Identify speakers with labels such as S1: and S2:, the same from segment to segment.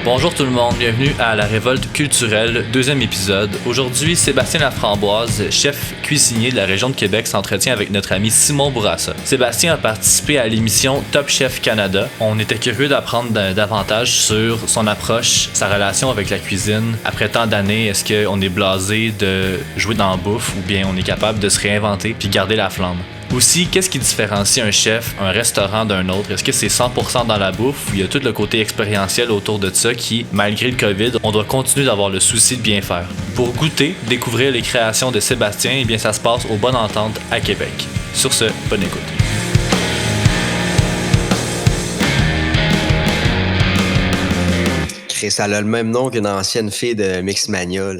S1: Bonjour tout le monde, bienvenue à La Révolte culturelle, deuxième épisode. Aujourd'hui, Sébastien Laframboise, chef cuisinier de la région de Québec, s'entretient avec notre ami Simon Bourassa. Sébastien a participé à l'émission Top Chef Canada. On était curieux d'apprendre davantage sur son approche, sa relation avec la cuisine. Après tant d'années, est-ce qu'on est blasé de jouer dans la bouffe ou bien on est capable de se réinventer puis garder la flamme? Aussi, qu'est-ce qui différencie un chef, un restaurant d'un autre? Est-ce que c'est 100% dans la bouffe ou il y a tout le côté expérientiel autour de ça qui, malgré le COVID, on doit continuer d'avoir le souci de bien faire? Pour goûter, découvrir les créations de Sébastien, eh bien ça se passe au Bonne Entente à Québec. Sur ce, bonne écoute.
S2: Ça a le même nom qu'une ancienne fille de Mixmania.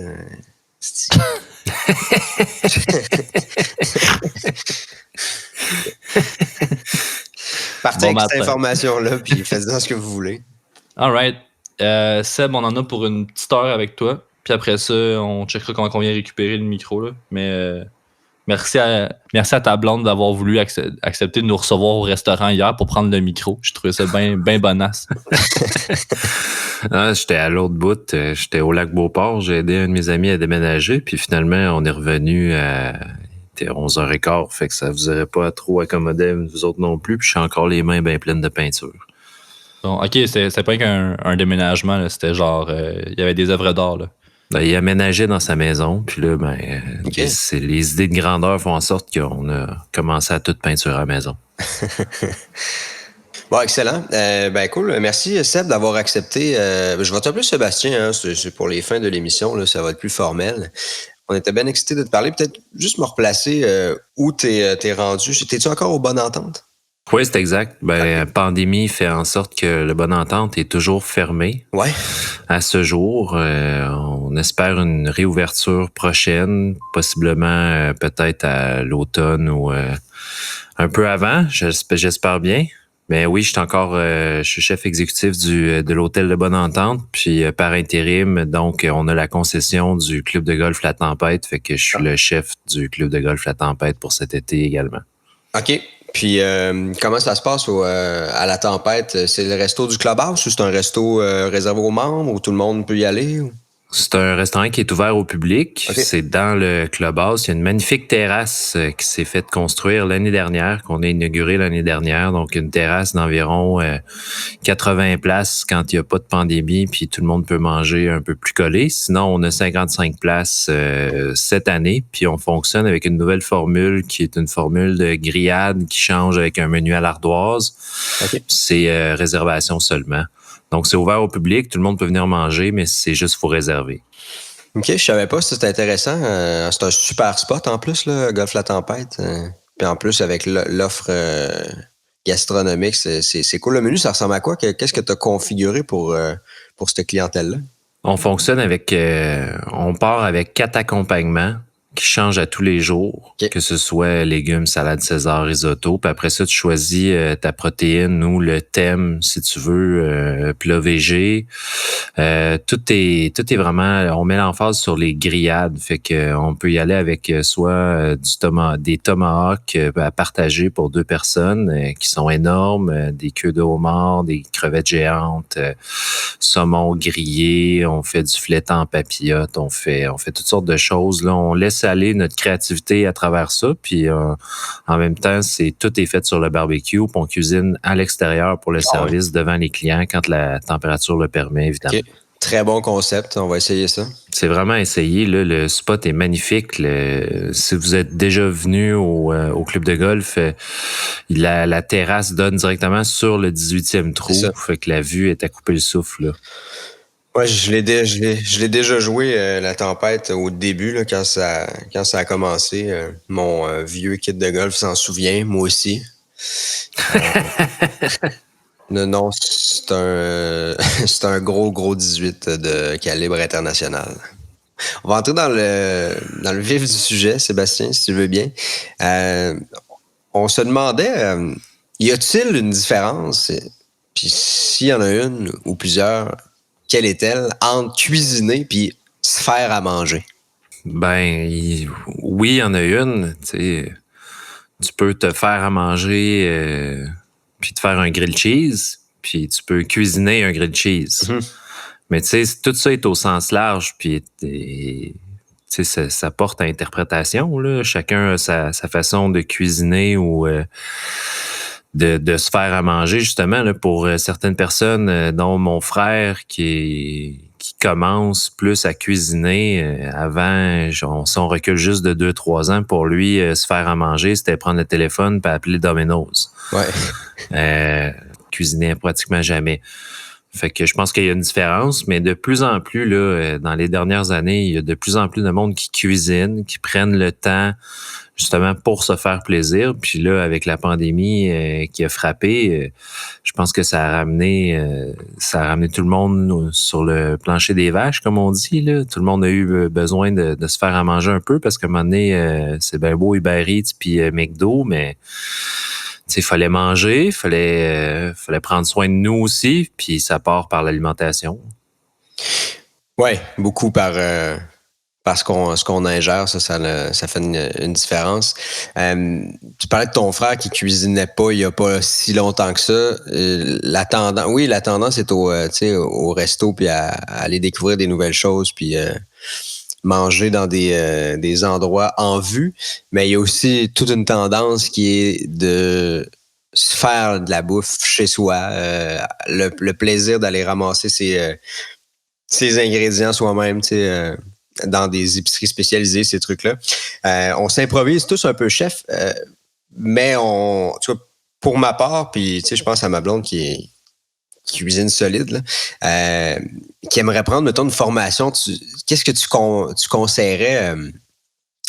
S2: Partez avec cette information-là, puis faites-en ce que vous voulez.
S1: Alright. Seb, on en a pour une petite heure avec toi. Puis après ça, on checkera comment on vient récupérer le micro. Là. Mais merci à ta blonde d'avoir voulu accepter de nous recevoir au restaurant hier pour prendre le micro. Je trouvais ça bien bonasse.
S3: Ah, j'étais à l'autre bout. J'étais au lac Beauport. J'ai aidé un de mes amis à déménager. Puis finalement, on est revenu à 11h15. Fait que ça vous aurait pas trop accommodé vous autres non plus. Puis j'ai encore les mains bien pleines de peinture.
S1: Bon, OK, c'était pas qu'un déménagement. Là. C'était genre... il y avait des œuvres d'art. Là.
S3: Ben, il aménageait dans sa maison. Puis là, okay. Les idées de grandeur font en sorte qu'on a commencé à toute peinture à la maison.
S2: Bon, excellent. Cool. Merci, Seb, d'avoir accepté. Je vais t'appeler Sébastien. Hein, c'est pour les fins de l'émission. Là, ça va être plus formel. On était bien excités de te parler. Peut-être juste me replacer où t'es rendu. T'es-tu encore au Bonne Entente?
S3: Oui, c'est exact. La pandémie fait en sorte que le Bonne Entente est toujours fermé.
S2: Ouais.
S3: À ce jour, on espère une réouverture prochaine, possiblement peut-être à l'automne ou un peu avant. J'espère bien. Mais oui, je suis chef exécutif de l'hôtel de Bonne Entente, puis par intérim, donc on a la concession du club de golf La Tempête, fait que je suis le chef du club de golf La Tempête pour cet été également.
S2: OK. Puis comment ça se passe à La Tempête? C'est le resto du clubhouse ou c'est un resto réservé aux membres où tout le monde peut y aller? Ou?
S3: C'est un restaurant qui est ouvert au public.
S2: Okay.
S3: C'est dans le clubhouse. Il y a une magnifique terrasse qui s'est faite construire l'année dernière, qu'on a inaugurée l'année dernière. Donc, une terrasse d'environ 80 places quand il n'y a pas de pandémie, puis tout le monde peut manger un peu plus collé. Sinon, on a 55 places cette année, puis on fonctionne avec une nouvelle formule qui est une formule de grillade qui change avec un menu à l'ardoise.
S2: Okay.
S3: C'est réservation seulement. Donc, c'est ouvert au public, tout le monde peut venir manger, mais c'est juste faut réserver.
S2: OK, je savais pas si c'était intéressant. C'est un super spot en plus, là, Golf La Tempête. Puis en plus, avec l'offre gastronomique, c'est cool. Le menu, ça ressemble à quoi? Qu'est-ce que tu as configuré pour cette clientèle-là?
S3: On fonctionne on part avec 4 accompagnements qui changent à tous les jours, okay. Que ce soit légumes, salade César, risotto. Puis après ça, tu choisis ta protéine ou le thème, si tu veux, plat végé. Tout est vraiment... On met l'emphase sur les grillades. Fait que on peut y aller avec soit des tomahawks à partager pour 2 personnes qui sont énormes, des queues de homard, des crevettes géantes, saumon grillé, on fait du filetin en papillote, on fait toutes sortes de choses. Là, on laisse aller notre créativité à travers ça, puis en même temps, tout est fait sur le barbecue, puis on cuisine à l'extérieur pour le service devant les clients quand la température le permet, évidemment.
S2: Okay. Très bon concept, on va essayer ça.
S3: C'est vraiment essayé, là, le spot est magnifique. Si vous êtes déjà venu au club de golf, la terrasse donne directement sur le 18e trou, fait que la vue est à couper le souffle, là.
S2: Ouais, je l'ai déjà joué, La Tempête, au début, là, quand ça a commencé. Mon vieux kit de golf s'en souvient, moi aussi. Non, c'est un gros 18 de calibre international. On va entrer dans le vif du sujet, Sébastien, si tu veux bien. On se demandait, y a-t-il une différence, puis s'il y en a une ou plusieurs, quelle est-elle, entre cuisiner puis se faire à manger?
S3: Oui, il y en a une. Tu peux te faire à manger puis te faire un grilled cheese, puis tu peux cuisiner un grilled cheese.
S2: Mm-hmm.
S3: Mais tu sais, tout ça est au sens large, puis ça porte à interprétation, là. Chacun a sa façon de cuisiner ou de se faire à manger, justement, là, pour certaines personnes, dont mon frère qui commence plus à cuisiner. Avant, si on recule juste de 2-3 ans, pour lui, se faire à manger, c'était prendre le téléphone et appeler Domino's.
S2: Ouais.
S3: Cuisiner pratiquement jamais. Fait que je pense qu'il y a une différence, mais de plus en plus, là, dans les dernières années, il y a de plus en plus de monde qui cuisine, qui prennent le temps justement pour se faire plaisir. Puis là, avec la pandémie qui a frappé, je pense que ça a ramené tout le monde sur le plancher des vaches, comme on dit, là. Tout le monde a eu besoin de se faire à manger un peu parce qu'à un moment donné, c'est bien beau Uber Eats puis McDo, mais il fallait manger, fallait prendre soin de nous aussi, puis ça part par l'alimentation.
S2: Ouais, beaucoup par ce qu'on ingère, ça fait une différence. Tu parlais de ton frère qui cuisinait pas il y a pas si longtemps que ça. La tendance est au resto puis à aller découvrir des nouvelles choses puis manger dans des endroits en vue, mais il y a aussi toute une tendance qui est de se faire de la bouffe chez soi, le plaisir d'aller ramasser ses ingrédients soi-même, dans des épiceries spécialisées, ces trucs-là. On s'improvise tous un peu chef, mais pour ma part, puis je pense à ma blonde qui cuisine solide, là, qui aimerait prendre, mettons, une formation. Qu'est-ce que tu conseillerais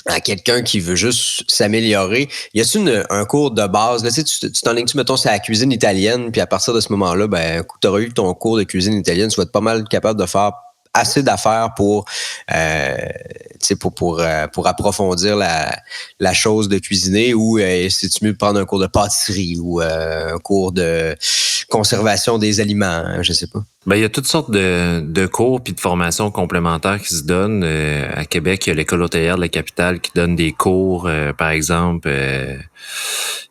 S2: à quelqu'un qui veut juste s'améliorer? Y a-t-il un cours de base? Là, tu t'enlignes-tu, mettons, c'est la cuisine italienne, puis à partir de ce moment-là, tu auras eu ton cours de cuisine italienne, tu vas être pas mal capable de faire assez d'affaires pour approfondir la chose de cuisiner, ou c'est-tu mieux de prendre un cours de pâtisserie ou un cours de conservation des aliments, hein, je sais pas.
S3: Il y a toutes sortes de cours puis de formations complémentaires qui se donnent. À Québec, il y a l'École hôtelière de la capitale qui donne des cours, par exemple.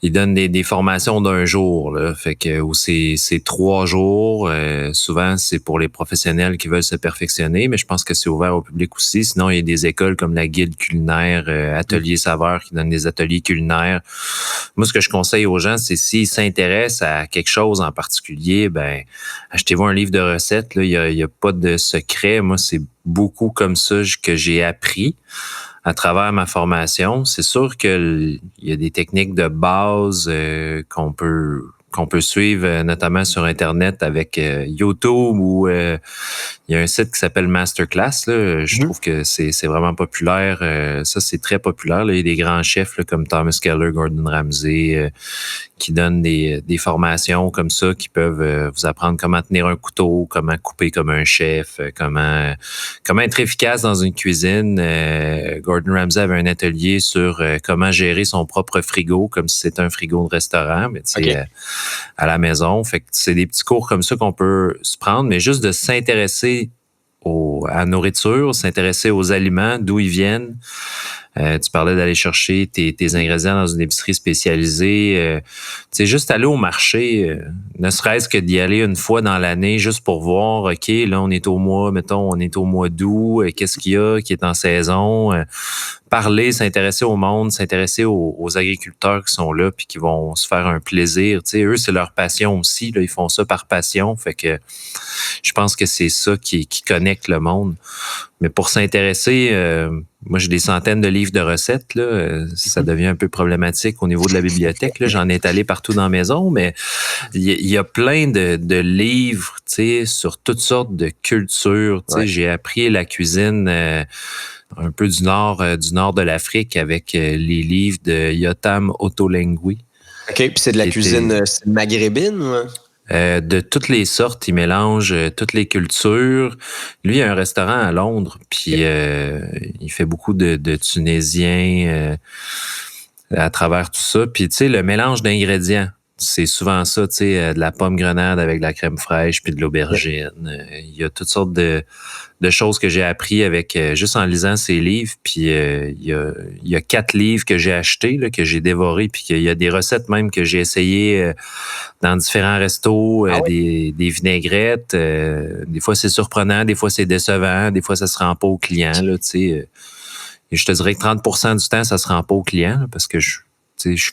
S3: Ils donnent des formations d'1 jour, là. Fait que où c'est 3 jours. Souvent, c'est pour les professionnels qui veulent se perfectionner, mais je pense que c'est ouvert au public aussi. Sinon, il y a des écoles comme la Guilde culinaire, Atelier Saveur qui donnent des ateliers culinaires. Moi, ce que je conseille aux gens, c'est s'ils s'intéressent à quelque chose en particulier, achetez-vous un livre de recettes. Là, il y a pas de secret. Moi, c'est beaucoup comme ça que j'ai appris à travers ma formation. C'est sûr qu'il y a des techniques de base qu'on peut suivre, notamment sur Internet avec YouTube, ou il y a un site qui s'appelle Masterclass. Là. Je trouve que c'est vraiment populaire. Ça, c'est très populaire. Là. Il y a des grands chefs là, comme Thomas Keller, Gordon Ramsay, qui donnent des formations comme ça, qui peuvent vous apprendre comment tenir un couteau, comment couper comme un chef, comment être efficace dans une cuisine. Gordon Ramsay avait un atelier sur comment gérer son propre frigo, comme si c'était un frigo de restaurant, mais tu sais, à la maison. Fait que c'est des petits cours comme ça qu'on peut se prendre, mais juste de s'intéresser à la nourriture, s'intéresser aux aliments, d'où ils viennent. Tu parlais d'aller chercher tes ingrédients dans une épicerie spécialisée. Tu sais, juste aller au marché, ne serait-ce que d'y aller une fois dans l'année, juste pour voir, OK, là, on est au mois d'août, qu'est-ce qu'il y a qui est en saison? Parler, s'intéresser au monde, s'intéresser aux agriculteurs qui sont là puis qui vont se faire un plaisir. Tu sais, eux, c'est leur passion aussi. Là, ils font ça par passion. Fait que je pense que c'est ça qui connecte le monde. Mais pour s'intéresser, moi, j'ai des centaines de livres de recettes. Là. Ça devient un peu problématique au niveau de la bibliothèque. Là. J'en ai étalé partout dans la maison, mais il y a plein de livres, tu sais, sur toutes sortes de cultures. Tu sais, j'ai appris la cuisine un peu du nord de l'Afrique avec les livres de Yotam Ottolenghi.
S2: OK, puis c'est de la cuisine maghrébine, ou?
S3: De toutes les sortes, il mélange toutes les cultures. Lui, il a un restaurant à Londres, puis il fait beaucoup de Tunisiens à travers tout ça. Puis, tu sais, le mélange d'ingrédients. c'est souvent ça, tu sais, de la pomme grenade avec de la crème fraîche puis de l'aubergine. Il y a toutes sortes de choses que j'ai appris avec juste en lisant ces livres. Puis il y a 4 livres que j'ai achetés, là, que j'ai dévorés, puis qu'il y a des recettes même que j'ai essayées dans différents restos, des vinaigrettes. Des fois, c'est surprenant, des fois, c'est décevant, des fois, ça se rend pas au client, là, tu sais. Et je te dirais que 30% du temps, ça se rend pas au client, là, parce que je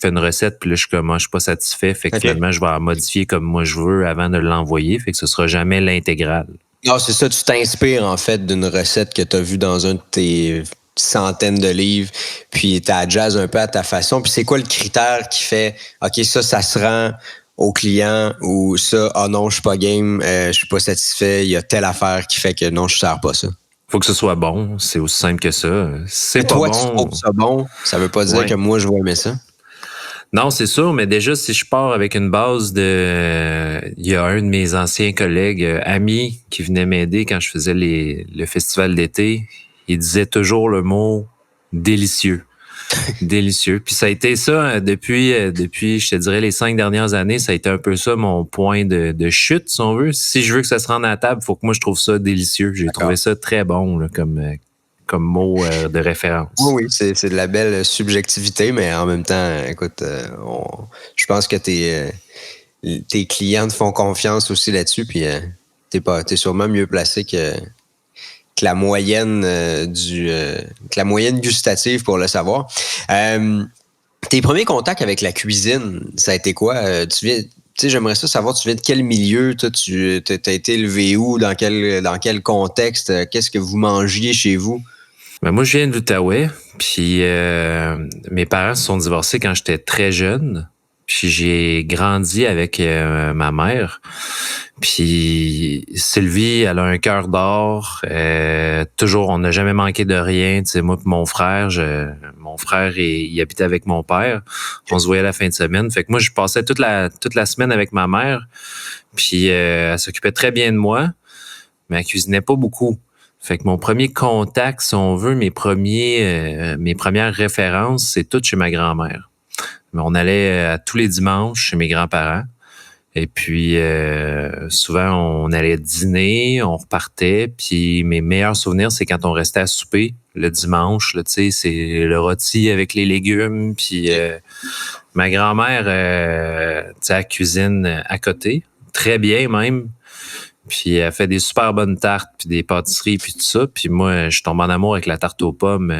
S3: fais une recette, puis là, je suis pas satisfait. Fait que finalement, je vais la modifier comme moi je veux avant de l'envoyer. Fait que ce sera jamais l'intégrale.
S2: Non, c'est ça, tu t'inspires en fait d'une recette que tu as vue dans un de tes centaines de livres, puis tu adjazes un peu à ta façon. Puis c'est quoi le critère qui fait, OK, ça se rend au client, ou ça, ah non, je suis pas game, je suis pas satisfait, il y a telle affaire qui fait que non, je sers pas ça.
S3: Faut que ce soit bon, c'est aussi simple que ça. C'est pas
S2: toi,
S3: bon.
S2: Tu trouves ça bon, ça veut pas dire que moi, je vais aimer ça.
S3: Non, c'est sûr, mais déjà, si je pars avec une base de... Il y a un de mes anciens collègues, amis, qui venait m'aider quand je faisais le festival d'été. Il disait toujours le mot « délicieux ». Délicieux. Puis ça a été ça depuis, je te dirais, les 5 dernières années, ça a été un peu ça mon point de chute, si on veut. Si je veux que ça se rende à la table, il faut que moi, je trouve ça délicieux. J'ai trouvé ça très bon là, comme mot de référence.
S2: Oui, c'est de la belle subjectivité, mais en même temps, écoute, je pense que tes clients te font confiance aussi là-dessus, puis t'es sûrement mieux placé que la moyenne que la moyenne gustative pour le savoir. Tes premiers contacts avec la cuisine, ça a été quoi? J'aimerais ça savoir, tu viens de quel milieu? Toi, tu as été élevé où? Dans quel contexte? Qu'est-ce que vous mangiez chez vous?
S3: Ben moi, je viens de l'Outaouais, puis mes parents se sont divorcés quand j'étais très jeune. Puis j'ai grandi avec ma mère. Puis Sylvie, elle a un cœur d'or. Toujours, on n'a jamais manqué de rien. Tu sais, moi et mon frère, il habitait avec mon père. On se voyait la fin de semaine. Fait que moi, je passais toute la semaine avec ma mère. Puis elle s'occupait très bien de moi, mais elle cuisinait pas beaucoup. Fait que mon premier contact, si on veut, mes premières références, c'est tout chez ma grand-mère. Mais on allait tous les dimanches chez mes grands-parents. Et puis, souvent, on allait dîner, on repartait. Puis, mes meilleurs souvenirs, c'est quand on restait à souper le dimanche. Là, tu sais, c'est le rôti avec les légumes. Puis, ma grand-mère, tu sais, elle cuisine à côté. Très bien, même. Puis, elle fait des super bonnes tartes, puis des pâtisseries, puis tout ça. Puis, moi, je tombe en amour avec la tarte aux pommes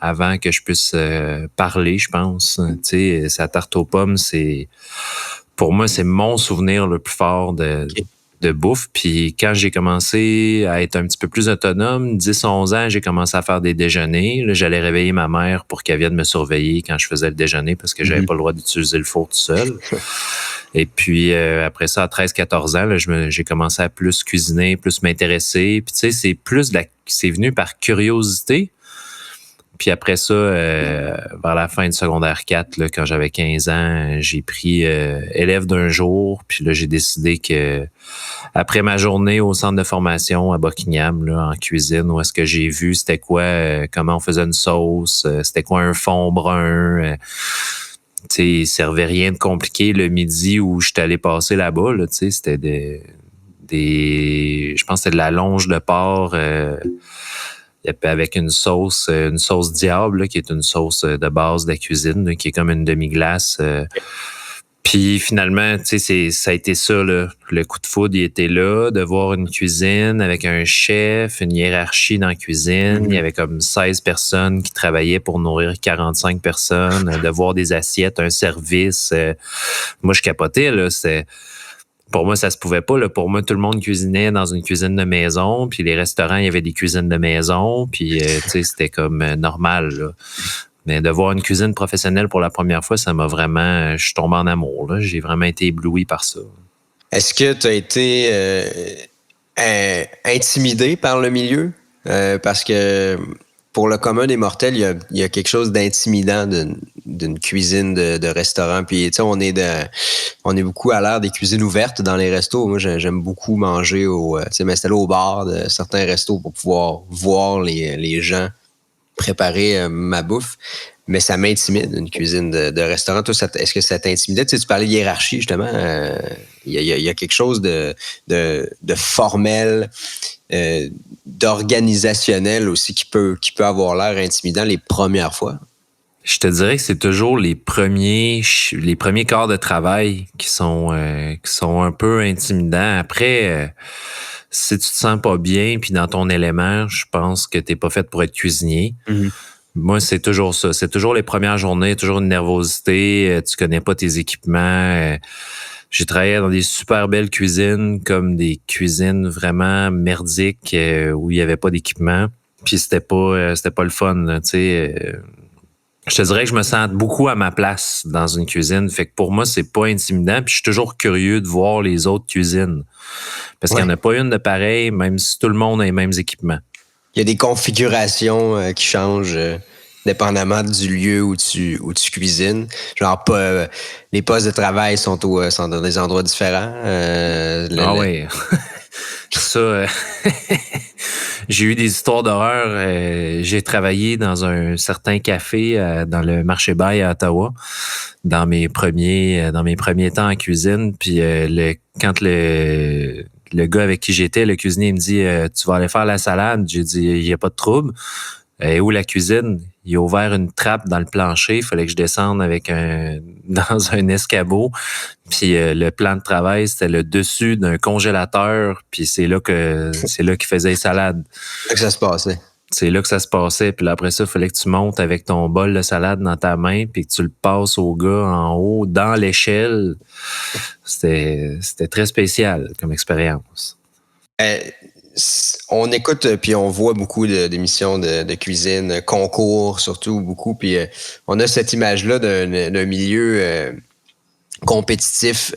S3: avant que je puisse parler, je pense. Tu sais, sa tarte aux pommes, pour moi, c'est mon souvenir le plus fort de bouffe. Puis quand j'ai commencé à être un petit peu plus autonome, 10-11 ans, j'ai commencé à faire des déjeuners. Là, j'allais réveiller ma mère pour qu'elle vienne me surveiller quand je faisais le déjeuner parce que j'avais pas le droit d'utiliser le four tout seul. Et puis après ça, à 13-14 ans, là, j'ai commencé à plus cuisiner, plus m'intéresser. Puis tu sais, c'est venu par curiosité. Puis après ça, vers la fin du secondaire 4, là, quand j'avais 15 ans, j'ai pris élève d'un jour. Puis là, j'ai décidé que après ma journée au centre de formation à Buckingham, là, en cuisine, où est-ce que j'ai vu c'était quoi, comment on faisait une sauce, c'était quoi un fond brun. Tu sais, il servait rien de compliqué le midi où j'étais allé passer là-bas. Là, tu sais, c'était je pense que c'était de la longe de porc. Avec une sauce diable, là, qui est une sauce de base de la cuisine, là, qui est comme une demi-glace. Puis finalement, tu sais, ça a été ça, là. Le coup de foudre, il était là, de voir une cuisine avec un chef, une hiérarchie dans la cuisine. Il y avait comme 16 personnes qui travaillaient pour nourrir 45 personnes, de voir des assiettes, un service. Moi, je capotais, là. Pour moi, ça se pouvait pas. Là. Pour moi, tout le monde cuisinait dans une cuisine de maison. Puis les restaurants, il y avait des cuisines de maison. Puis, tu sais, c'était comme normal. Là. Mais de voir une cuisine professionnelle pour la première fois, ça m'a vraiment... Je suis tombé en amour. Là. J'ai vraiment été ébloui par ça.
S2: Est-ce que tu as été intimidé par le milieu? Parce que pour le commun des mortels, il y a quelque chose d'intimidant d'une cuisine de restaurant. Puis, tu sais, on est beaucoup à l'ère des cuisines ouvertes dans les restos. Moi, j'aime beaucoup manger m'installer au bar de certains restos pour pouvoir voir les gens préparer ma bouffe. Mais ça m'intimide, une cuisine de restaurant. Toi, est-ce que ça t'intimidait? Tu parlais de hiérarchie, justement. Il y a quelque chose de formel, d'organisationnel aussi qui peut avoir l'air intimidant les premières fois.
S3: Je te dirais que c'est toujours les premiers quarts de travail qui sont un peu intimidants. Après, si tu te sens pas bien puis dans ton élément, je pense que t'es pas fait pour être cuisinier. Mm-hmm. Moi, c'est toujours ça. C'est toujours les premières journées, toujours une nervosité. Tu connais pas tes équipements. J'ai travaillé dans des super belles cuisines, comme des cuisines vraiment merdiques où il y avait pas d'équipement. Puis c'était pas le fun, tu sais. Je te dirais que je me sens beaucoup à ma place dans une cuisine. Fait que pour moi, c'est pas intimidant. Puis je suis toujours curieux de voir les autres cuisines. Parce qu'il n'y en a pas une de pareille, même si tout le monde a les mêmes équipements.
S2: Il y a des configurations qui changent dépendamment du lieu où tu cuisines. Genre, les postes de travail sont dans des endroits différents.
S3: Oui. Ça, j'ai eu des histoires d'horreur. J'ai travaillé dans un certain café dans le marché Bail à Ottawa dans mes premiers temps en cuisine. Puis quand le gars avec qui j'étais, le cuisinier, me dit tu vas aller faire la salade. J'ai dit il n'y a pas de trouble. Où la cuisine? Il a ouvert une trappe dans le plancher. Il fallait que je descende dans un escabeau. Puis le plan de travail, c'était le dessus d'un congélateur. Puis c'est là qu'il faisait les salades.
S2: C'est là que ça se passait.
S3: C'est là que ça se passait. Puis là, après ça, il fallait que tu montes avec ton bol de salade dans ta main puis que tu le passes au gars en haut, dans l'échelle. C'était très spécial comme expérience.
S2: On écoute puis on voit beaucoup d'émissions de cuisine, concours surtout beaucoup, puis on a cette image-là d'un milieu compétitif,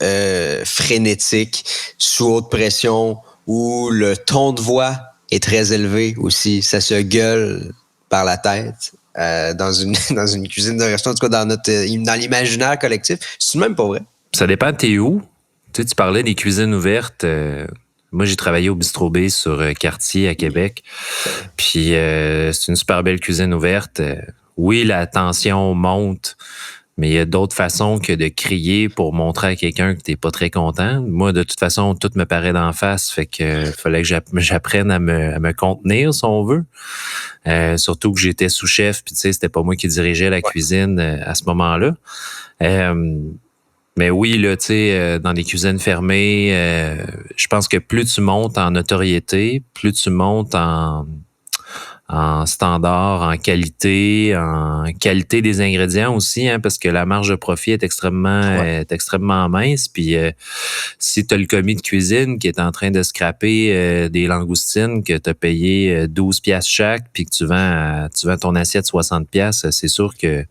S2: frénétique, sous haute pression, où le ton de voix est très élevé aussi. Ça se gueule par la tête dans une cuisine de restaurant, en tout cas dans l'imaginaire collectif. C'est même pas vrai.
S3: Ça dépend de t'es où. Tu parlais des cuisines ouvertes. Moi, j'ai travaillé au Bistrot B sur Cartier à Québec. Puis c'est une super belle cuisine ouverte. Oui, la tension monte, mais il y a d'autres façons que de crier pour montrer à quelqu'un que t'es pas très content. Moi, de toute façon, tout me paraît d'en face. Fait que fallait que j'apprenne à me contenir, si on veut. Surtout que j'étais sous-chef, puis tu sais, c'était pas moi qui dirigeais la cuisine à ce moment-là. Mais oui, là, tu sais, dans des cuisines fermées, je pense que plus tu montes en notoriété, plus tu montes en standard, en qualité des ingrédients aussi, hein, parce que la marge de profit est extrêmement mince. Puis si tu as le commis de cuisine qui est en train de scraper des langoustines que tu as payé 12 piastres chaque, puis que tu vends ton assiette 60 piastres, c'est sûr que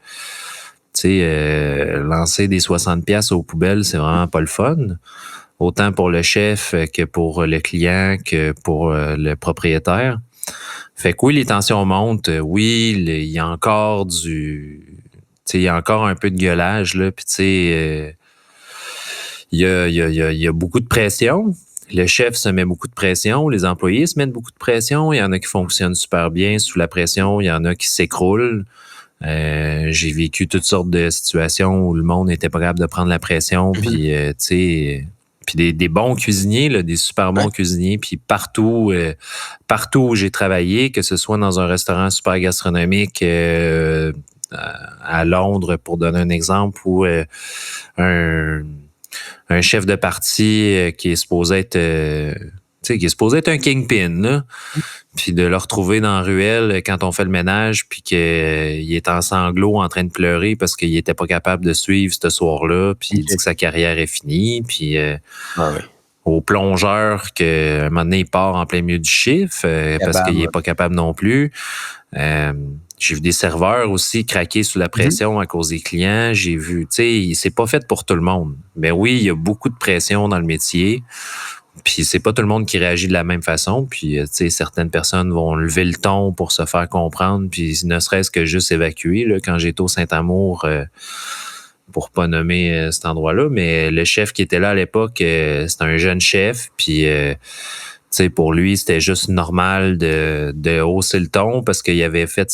S3: tu sais, lancer des 60 piastres aux poubelles, c'est vraiment pas le fun. Autant pour le chef que pour le client, que pour le propriétaire. Fait que oui, les tensions montent. Oui, il y a encore il y a encore un peu de gueulage, là. Puis tu sais, il y a beaucoup de pression. Le chef se met beaucoup de pression. Les employés se mettent beaucoup de pression. Il y en a qui fonctionnent super bien sous la pression. Il y en a qui s'écroulent. J'ai vécu toutes sortes de situations où le monde n'était pas capable de prendre la pression, puis tu sais, puis des bons cuisiniers, là, des super bons cuisiniers, puis partout où j'ai travaillé, que ce soit dans un restaurant super gastronomique à Londres, pour donner un exemple, ou un chef de partie qui est supposé être un kingpin, là. Puis de le retrouver dans la ruelle quand on fait le ménage, puis qu'il est en sanglots en train de pleurer parce qu'il était pas capable de suivre ce soir-là, puis il dit que sa carrière est finie, puis au plongeur qu'à un moment donné, il part en plein milieu du chiffre parce qu'il est pas capable non plus. J'ai vu des serveurs aussi craquer sous la pression à cause des clients. J'ai vu, tu sais, c'est pas fait pour tout le monde. Mais oui, il y a beaucoup de pression dans le métier. Puis c'est pas tout le monde qui réagit de la même façon. Puis tu sais, certaines personnes vont lever le ton pour se faire comprendre. Puis ne serait-ce que juste évacuer. Là, quand j'étais au Saint-Amour, pour pas nommer cet endroit-là, mais le chef qui était là à l'époque, c'était un jeune chef. Puis tu sais, pour lui, c'était juste normal de hausser le ton parce qu'il avait fait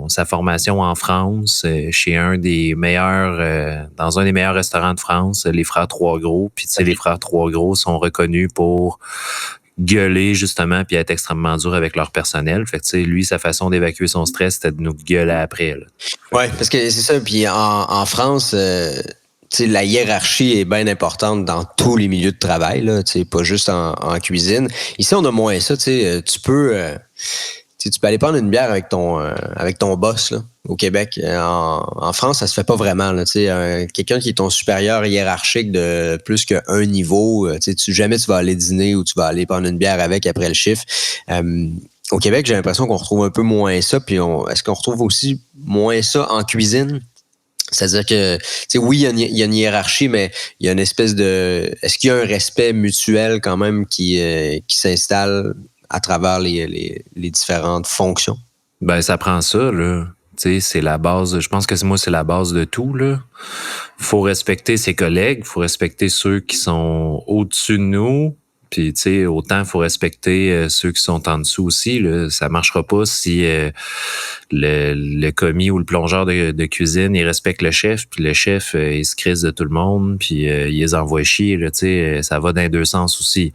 S3: sa formation en France, chez un des meilleurs, dans un des meilleurs restaurants de France, les Frères Trois-Gros. Puis, tu sais, les Frères Trois-Gros sont reconnus pour gueuler, justement, puis être extrêmement dur avec leur personnel. Fait que, tu sais, lui, sa façon d'évacuer son stress, c'était de nous gueuler après, là.
S2: Ouais, parce que c'est ça. Puis en France, la hiérarchie est bien importante dans tous les milieux de travail, là, pas juste en cuisine. Ici, on a moins ça. Tu peux aller prendre une bière avec ton boss là, au Québec. En France, ça se fait pas vraiment. Là, quelqu'un qui est ton supérieur hiérarchique de plus qu'un niveau, jamais tu vas aller dîner ou tu vas aller prendre une bière avec après le chiffre. Au Québec, j'ai l'impression qu'on retrouve un peu moins ça. Puis est-ce qu'on retrouve aussi moins ça en cuisine? C'est-à-dire que, oui, il y a une hiérarchie, mais il y a une espèce de... Est-ce qu'il y a un respect mutuel quand même qui s'installe à travers les différentes fonctions?
S3: Ben, ça prend ça, là. Tu sais, c'est la base. Je pense que c'est la base de tout, là. Faut respecter ses collègues, faut respecter ceux qui sont au-dessus de nous. Puis, tu sais, autant faut respecter ceux qui sont en dessous aussi. Là. Ça marchera pas si le commis ou le plongeur de cuisine, il respecte le chef, puis le chef, il se crisse de tout le monde, puis il les envoie chier. Là, tu sais, ça va dans les deux sens aussi.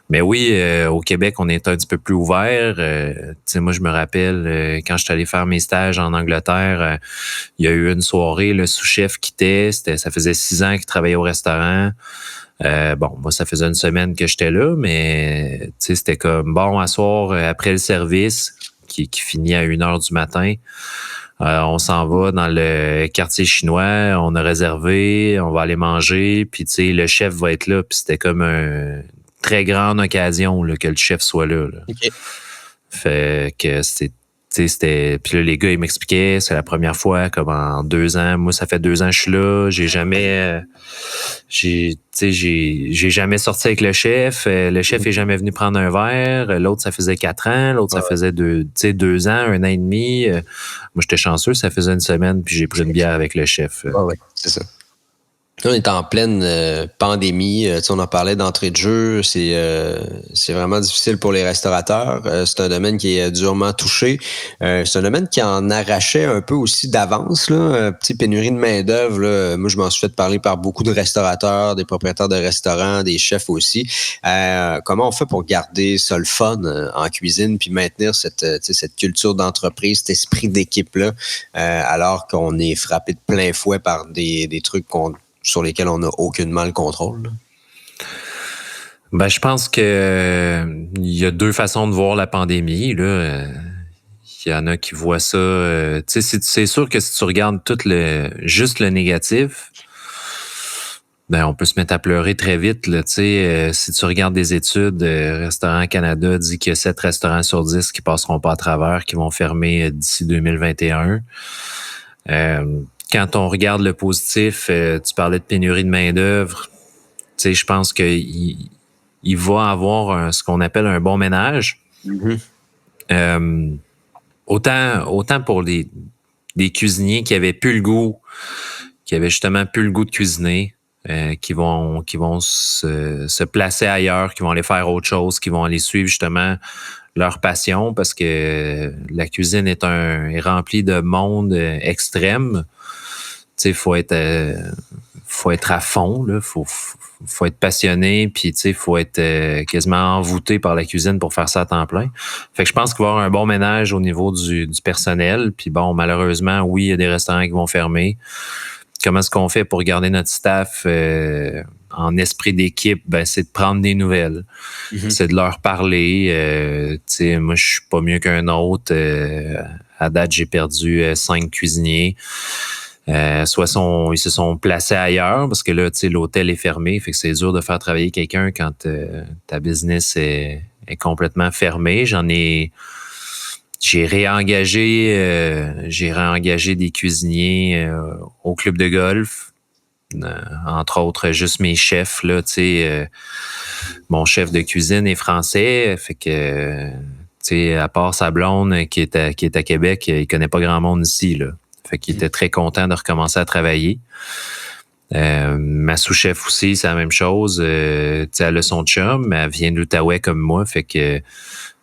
S3: Mais oui, au Québec, on est un petit peu plus ouvert. Tu sais, moi, je me rappelle, quand je suis allé faire mes stages en Angleterre, il y a eu une soirée, le sous-chef quittait. Ça faisait 6 ans qu'il travaillait au restaurant. Moi, ça faisait une semaine que j'étais là, mais c'était comme, bon, à soir, après le service, qui finit à 1h du matin, on s'en va dans le quartier chinois, on a réservé, on va aller manger, puis le chef va être là, puis c'était comme une très grande occasion là, que le chef soit là.
S2: Okay.
S3: Fait que c'était... Puis là, les gars, ils m'expliquaient, c'est la première fois, comme en 2 ans. Moi, ça fait 2 ans que je suis là. J'ai jamais... j'ai jamais sorti avec le chef. Le chef est jamais venu prendre un verre. L'autre, ça faisait 4 ans. L'autre, ça faisait 2 ans, 1 an et demi. Moi, j'étais chanceux. Ça faisait une semaine, puis j'ai pris une bière avec le chef.
S2: Ouais, c'est ça. Là, on est en pleine pandémie. On en parlait d'entrée de jeu. C'est vraiment difficile pour les restaurateurs. C'est un domaine qui est durement touché. C'est un domaine qui en arrachait un peu aussi d'avance. Pénurie de main-d'œuvre. Là. Moi, je m'en suis fait parler par beaucoup de restaurateurs, des propriétaires de restaurants, des chefs aussi. Comment on fait pour garder ça le fun en cuisine puis maintenir cette culture d'entreprise, cet esprit d'équipe-là, alors qu'on est frappé de plein fouet par des trucs sur lesquels on n'a aucunement le contrôle? Là?
S3: Ben, je pense que il y a 2 façons de voir la pandémie. Là. Il y en a qui voient ça... c'est sûr que si tu regardes juste le négatif, ben on peut se mettre à pleurer très vite. Là, si tu regardes des études, Restaurant Canada dit qu'il y a 7 restaurants sur 10 qui passeront pas à travers, qui vont fermer d'ici 2021. Quand on regarde le positif, tu parlais de pénurie de main-d'œuvre. Je pense qu'il va avoir ce qu'on appelle un bon ménage. Mm-hmm. Autant pour des cuisiniers qui avaient plus le goût, qui avaient justement plus le goût de cuisiner, qui vont se placer ailleurs, qui vont aller faire autre chose, qui vont aller suivre justement leur passion, parce que la cuisine est remplie de monde extrême. Tu sais, faut être à fond, là. Faut être passionné, puis tu sais, faut être quasiment envoûté par la cuisine pour faire ça à temps plein. Fait que je pense qu'il va y avoir un bon ménage au niveau du personnel. Puis bon, malheureusement, oui, il y a des restaurants qui vont fermer. Comment est-ce qu'on fait pour garder notre staff en esprit d'équipe? Ben, c'est de prendre des nouvelles. Mm-hmm. C'est de leur parler. Tu sais, moi, je suis pas mieux qu'un autre. À date, j'ai perdu 5 cuisiniers. Soit ils se sont placés ailleurs parce que là, tu sais, l'hôtel est fermé, fait que c'est dur de faire travailler quelqu'un quand ta business est complètement fermée. J'ai réengagé des cuisiniers au club de golf, entre autres juste mes chefs là, tu sais, mon chef de cuisine est français, fait que tu sais, à part sa blonde qui est à Québec, il connaît pas grand monde ici là. Fait qu'il était très content de recommencer à travailler. Ma sous-chef aussi, c'est la même chose. Elle a son chum, elle vient de l'Outaouais comme moi, fait que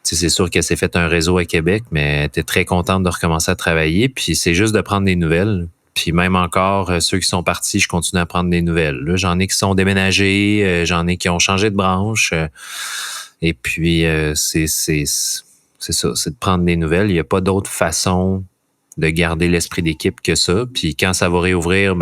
S3: c'est sûr qu'elle s'est fait un réseau à Québec, mais elle était très contente de recommencer à travailler. Puis c'est juste de prendre des nouvelles. Puis même encore, ceux qui sont partis, je continue à prendre des nouvelles. Là, j'en ai qui sont déménagés, j'en ai qui ont changé de branche. Et puis, c'est ça, c'est de prendre des nouvelles. Il n'y a pas d'autre façon de garder l'esprit d'équipe que ça. Puis quand ça va réouvrir,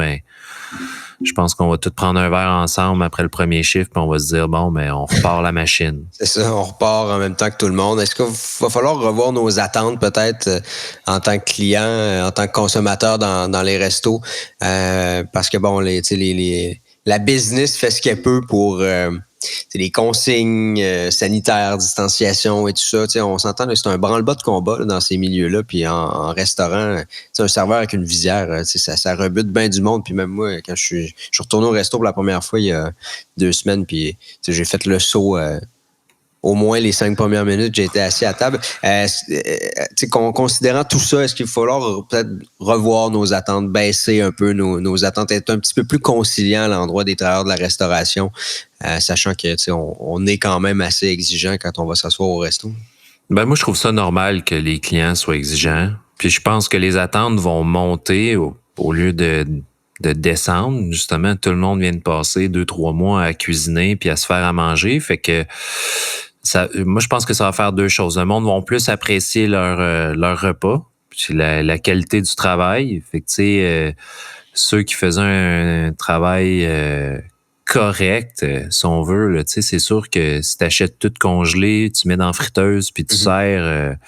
S3: je pense qu'on va tous prendre un verre ensemble après le premier chiffre, puis on va se dire, bon, on repart la machine.
S2: C'est ça, on repart en même temps que tout le monde. Est-ce qu'il va falloir revoir nos attentes peut-être en tant que client, en tant que consommateur dans les restos? Parce que bon, la business fait ce qu'elle peut pour les consignes sanitaires, distanciation et tout ça. On s'entend, c'est un branle-bas de combat là, dans ces milieux-là. Puis en restaurant, un serveur avec une visière, ça rebute bien du monde. Puis même moi, quand je suis retourné au resto pour la première fois il y a 2 semaines, puis j'ai fait le saut. Au moins les 5 premières minutes, j'ai été assis à table. Considérant tout ça, est-ce qu'il va falloir peut-être revoir nos attentes, baisser un peu nos attentes, être un petit peu plus conciliant à l'endroit des travailleurs de la restauration, sachant que on est quand même assez exigeant quand on va s'asseoir au resto?
S3: Moi, je trouve ça normal que les clients soient exigeants. Puis je pense que les attentes vont monter au lieu de descendre. Justement, tout le monde vient de passer 2-3 mois à cuisiner puis à se faire à manger. Fait que moi, je pense que ça va faire 2 choses. Le monde va plus apprécier leur repas, puis la qualité du travail. Fait que, ceux qui faisaient un travail correct, si on veut, là, c'est sûr que si tu achètes tout congelé, tu mets dans la friteuse, puis tu sers,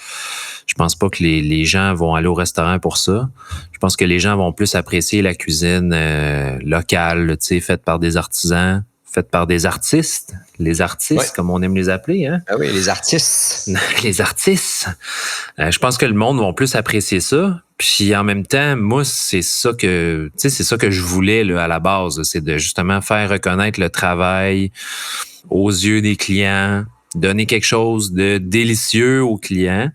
S3: je pense pas que les gens vont aller au restaurant pour ça. Je pense que les gens vont plus apprécier la cuisine locale, faite par des artisans, faite par des artistes. Les artistes, comme on aime les appeler. Hein?
S2: Ah oui, les artistes.
S3: Les artistes. Je pense que le monde va plus apprécier ça. Puis en même temps, moi, c'est ça que je voulais là, à la base. C'est de justement faire reconnaître le travail aux yeux des clients, donner quelque chose de délicieux aux clients,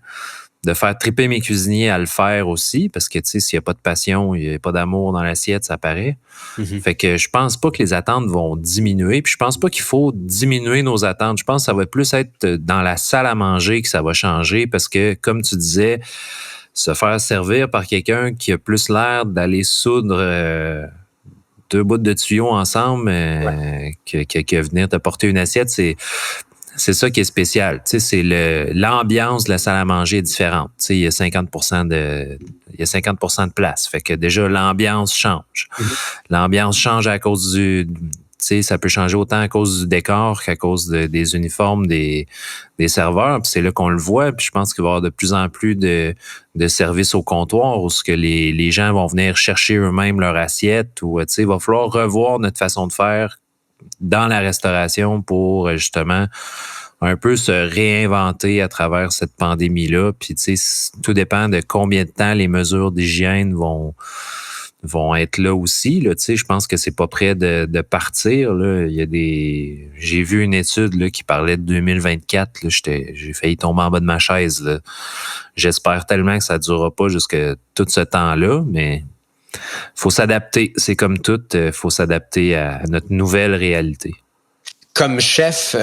S3: de faire triper mes cuisiniers à le faire aussi, parce que s'il n'y a pas de passion, il n'y a pas d'amour dans l'assiette, ça paraît. Mm-hmm. Fait que je pense pas que les attentes vont diminuer, puis je pense pas qu'il faut diminuer nos attentes. Je pense que ça va plus être dans la salle à manger que ça va changer, parce que, comme tu disais, se faire servir par quelqu'un qui a plus l'air d'aller soudre 2 bouts de tuyaux ensemble que venir te porter une assiette, c'est ça qui est spécial. Tu sais, c'est l'ambiance de la salle à manger est différente. Tu sais, il y a 50% de place. Fait que déjà, l'ambiance change. Mm-hmm. L'ambiance change à cause tu sais, ça peut changer autant à cause du décor qu'à cause des uniformes des serveurs. Puis c'est là qu'on le voit. Puis je pense qu'il va y avoir de plus en plus de services au comptoir où ce que les gens vont venir chercher eux-mêmes leur assiette. Ou, tu sais, il va falloir revoir notre façon de faire dans la restauration pour justement un peu se réinventer à travers cette pandémie-là. Puis, tu sais, tout dépend de combien de temps les mesures d'hygiène vont être là aussi. Là. Tu sais, je pense que c'est pas prêt de partir. Là. J'ai vu une étude là, qui parlait de 2024. Là. J'ai failli tomber en bas de ma chaise. Là. J'espère tellement que ça ne durera pas jusqu'à tout ce temps-là, mais faut s'adapter. C'est comme tout, faut s'adapter à notre nouvelle réalité.
S2: Comme chef,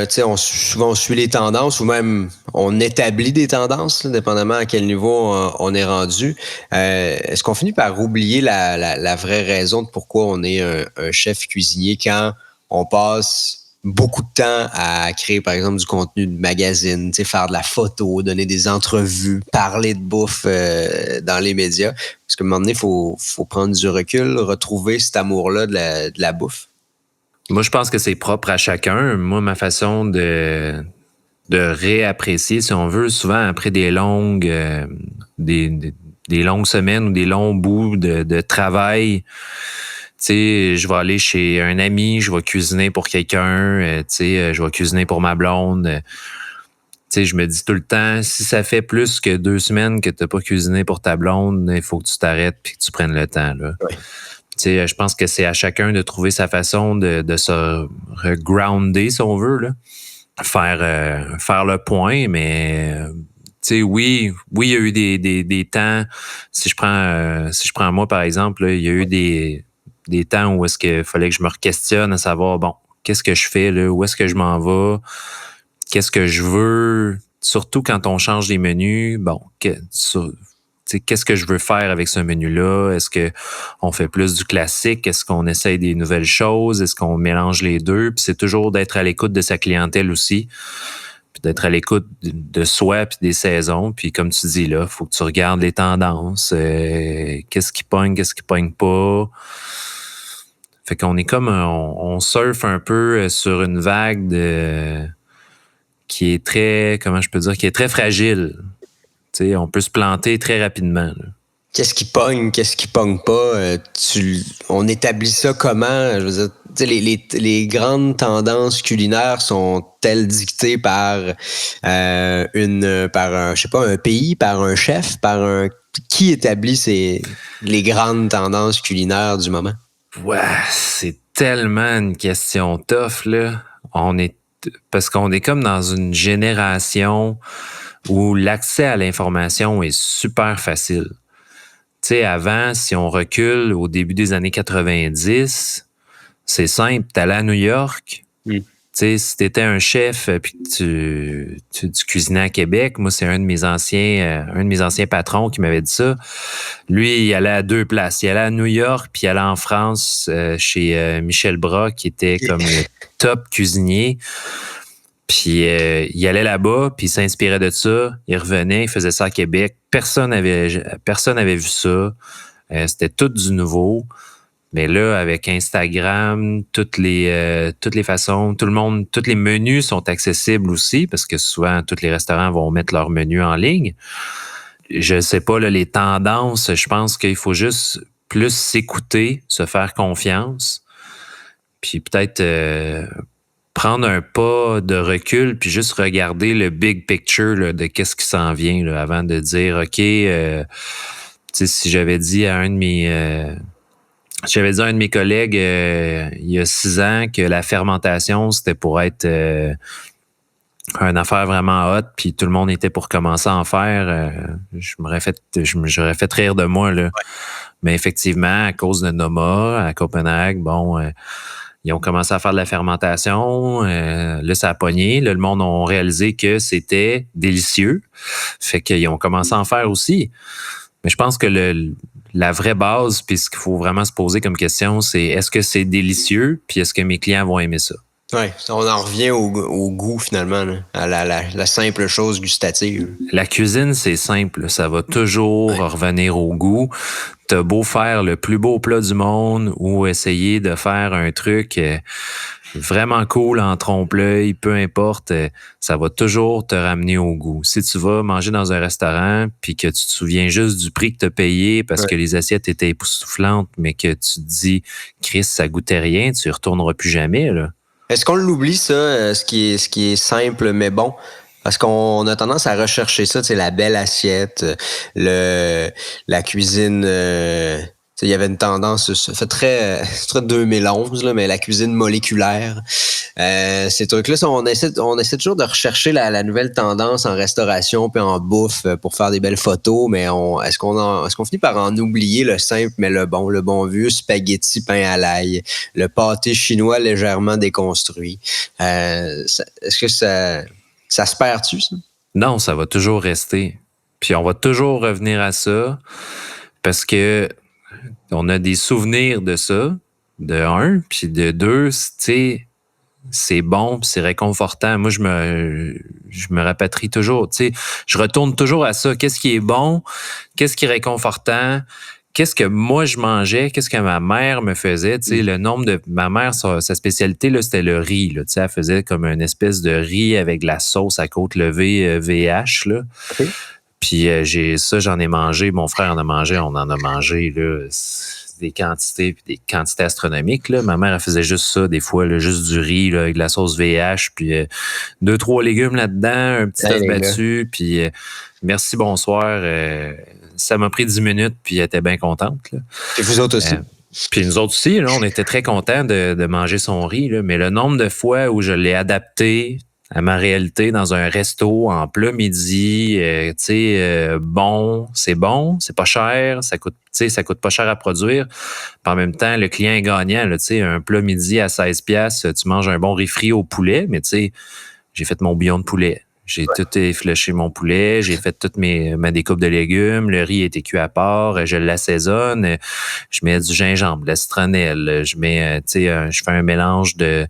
S2: souvent on suit les tendances ou même on établit des tendances, là, dépendamment à quel niveau on est rendu. Est-ce qu'on finit par oublier la vraie raison de pourquoi on est un chef cuisinier quand on passe beaucoup de temps à créer, par exemple, du contenu de magazine, faire de la photo, donner des entrevues, parler de bouffe dans les médias? Parce qu'à un moment donné, il faut prendre du recul, retrouver cet amour-là de la bouffe.
S3: Moi, je pense que c'est propre à chacun. Moi, ma façon de réapprécier, si on veut, souvent après des longues semaines ou des longs bouts de travail, tu sais, je vais aller chez un ami, je vais cuisiner pour quelqu'un, tu sais, je vais cuisiner pour ma blonde. Tu sais, je me dis tout le temps, si ça fait plus que 2 semaines que tu n'as pas cuisiné pour ta blonde, il faut que tu t'arrêtes et que tu prennes le temps, là. Oui. Tu sais, je pense que c'est à chacun de trouver sa façon de se regrounder, si on veut, là. Faire le point, mais tu sais, oui, il y a eu des temps. Si je prends moi, par exemple, là, il y a eu des temps où est-ce qu'il fallait que je me re-questionne à savoir, bon, qu'est-ce que je fais là? Où est-ce que je m'en vais? Qu'est-ce que je veux? Surtout quand on change des menus, bon, qu'est-ce que je veux faire avec ce menu-là? Est-ce qu'on fait plus du classique? Est-ce qu'on essaye des nouvelles choses? Est-ce qu'on mélange les deux? Puis c'est toujours d'être à l'écoute de sa clientèle aussi, puis d'être à l'écoute de soi puis des saisons. Puis comme tu dis là, il faut que tu regardes les tendances. Qu'est-ce qui pogne pas. Fait qu'on est comme on surfe un peu sur une vague qui est très, comment je peux dire, qui est très fragile. T'sais, on peut se planter très rapidement. Là.
S2: Qu'est-ce qui pogne pas? On établit ça comment? Je veux dire, les grandes tendances culinaires sont-elles dictées par un pays, par un chef, qui établit les grandes tendances culinaires du moment?
S3: Ouais, c'est tellement une question tough, là. Parce qu'on est comme dans une génération où l'accès à l'information est super facile. Tu sais, avant, si on recule au début des années 90, c'est simple, t'allais à New York, tu sais, si t'étais un chef puis tu cuisinais à Québec, moi, c'est un de mes anciens patrons qui m'avait dit ça. Lui, il allait à 2 places. Il allait à New York puis il allait en France chez Michel Bras, qui était comme le top cuisinier. Puis il allait là-bas, puis il s'inspirait de ça. Il revenait, il faisait ça à Québec. Personne n'avait vu ça. C'était tout du nouveau. Mais là, avec Instagram, toutes les façons, tout le monde, tous les menus sont accessibles aussi, parce que souvent, tous les restaurants vont mettre leurs menus en ligne. Je sais pas, là, les tendances, je pense qu'il faut juste plus s'écouter, se faire confiance, puis peut-être prendre un pas de recul, puis juste regarder le big picture là, de qu'est-ce qui s'en vient là, avant de dire, OK, si j'avais dit à un de mes collègues il y a 6 ans que la fermentation, c'était pour être une affaire vraiment hot, puis tout le monde était pour commencer à en faire, j'aurais fait rire de moi. Là. Ouais. Mais effectivement, à cause de Noma, à Copenhague, bon, ils ont commencé à faire de la fermentation. Là, ça a pogné. Là, le monde a réalisé que c'était délicieux. Fait qu'ils ont commencé à en faire aussi. Mais je pense que la vraie base, puis ce qu'il faut vraiment se poser comme question, c'est est-ce que c'est délicieux, puis est-ce que mes clients vont aimer ça?
S2: Oui, on en revient au goût finalement, là, à la simple chose gustative.
S3: La cuisine, c'est simple. Ça va toujours revenir au goût. T'as beau faire le plus beau plat du monde ou essayer de faire un truc vraiment cool en trompe-l'œil, peu importe, ça va toujours te ramener au goût. Si tu vas manger dans un restaurant puis que tu te souviens juste du prix que tu as payé parce que les assiettes étaient époustouflantes, mais que tu te dis, Chris, ça goûtait rien, tu y retourneras plus jamais, là.
S2: Est-ce qu'on l'oublie, ça, ce qui est simple mais bon? Parce qu'on a tendance à rechercher ça, tu sais, la belle assiette, la cuisine. Il y avait une tendance, ça fait très 2011, là, mais la cuisine moléculaire. Ces trucs-là, on essaie toujours de rechercher la nouvelle tendance en restauration puis en bouffe pour faire des belles photos, mais est-ce qu'on finit par en oublier le simple mais le bon vieux spaghetti pain à l'ail, le pâté chinois légèrement déconstruit? Est-ce que ça se perd-tu, ça?
S3: Non, ça va toujours rester. Puis on va toujours revenir à ça parce que on a des souvenirs de ça, de un, puis de deux, tu sais, c'est bon, puis c'est réconfortant. Moi, je me rapatrie toujours, tu sais, je retourne toujours à ça. Qu'est-ce qui est bon? Qu'est-ce qui est réconfortant? Qu'est-ce que moi je mangeais? Qu'est-ce que ma mère me faisait? Tu sais, le nombre de ma mère, sa spécialité là, c'était le riz. Là, tu sais, elle faisait comme une espèce de riz avec de la sauce à côte levée VH. Là. Okay. Puis j'en ai mangé. Mon frère en a mangé. On en a mangé là, des quantités puis des quantités astronomiques. Là. Ma mère elle faisait juste ça des fois, là, juste du riz là, avec de la sauce VH, puis 2-3 légumes là-dedans, un petit œuf battu, puis merci, bonsoir. Ça m'a pris 10 minutes, puis elle était bien contente. Là.
S2: Et vous autres aussi?
S3: Puis nous autres aussi, là, on était très contents de manger son riz, là, mais le nombre de fois où je l'ai adapté à ma réalité dans un resto en plat midi, bon, c'est pas cher, ça coûte pas cher à produire. Puis en même temps, le client est gagnant, là, un plat midi à 16$, tu manges un bon riz frit au poulet, mais j'ai fait mon bouillon de poulet. J'ai tout effiloché mon poulet, j'ai fait toutes ma découpe de légumes, le riz était cuit à part, je l'assaisonne, je mets du gingembre, de la citronnelle, je mets, je fais un mélange de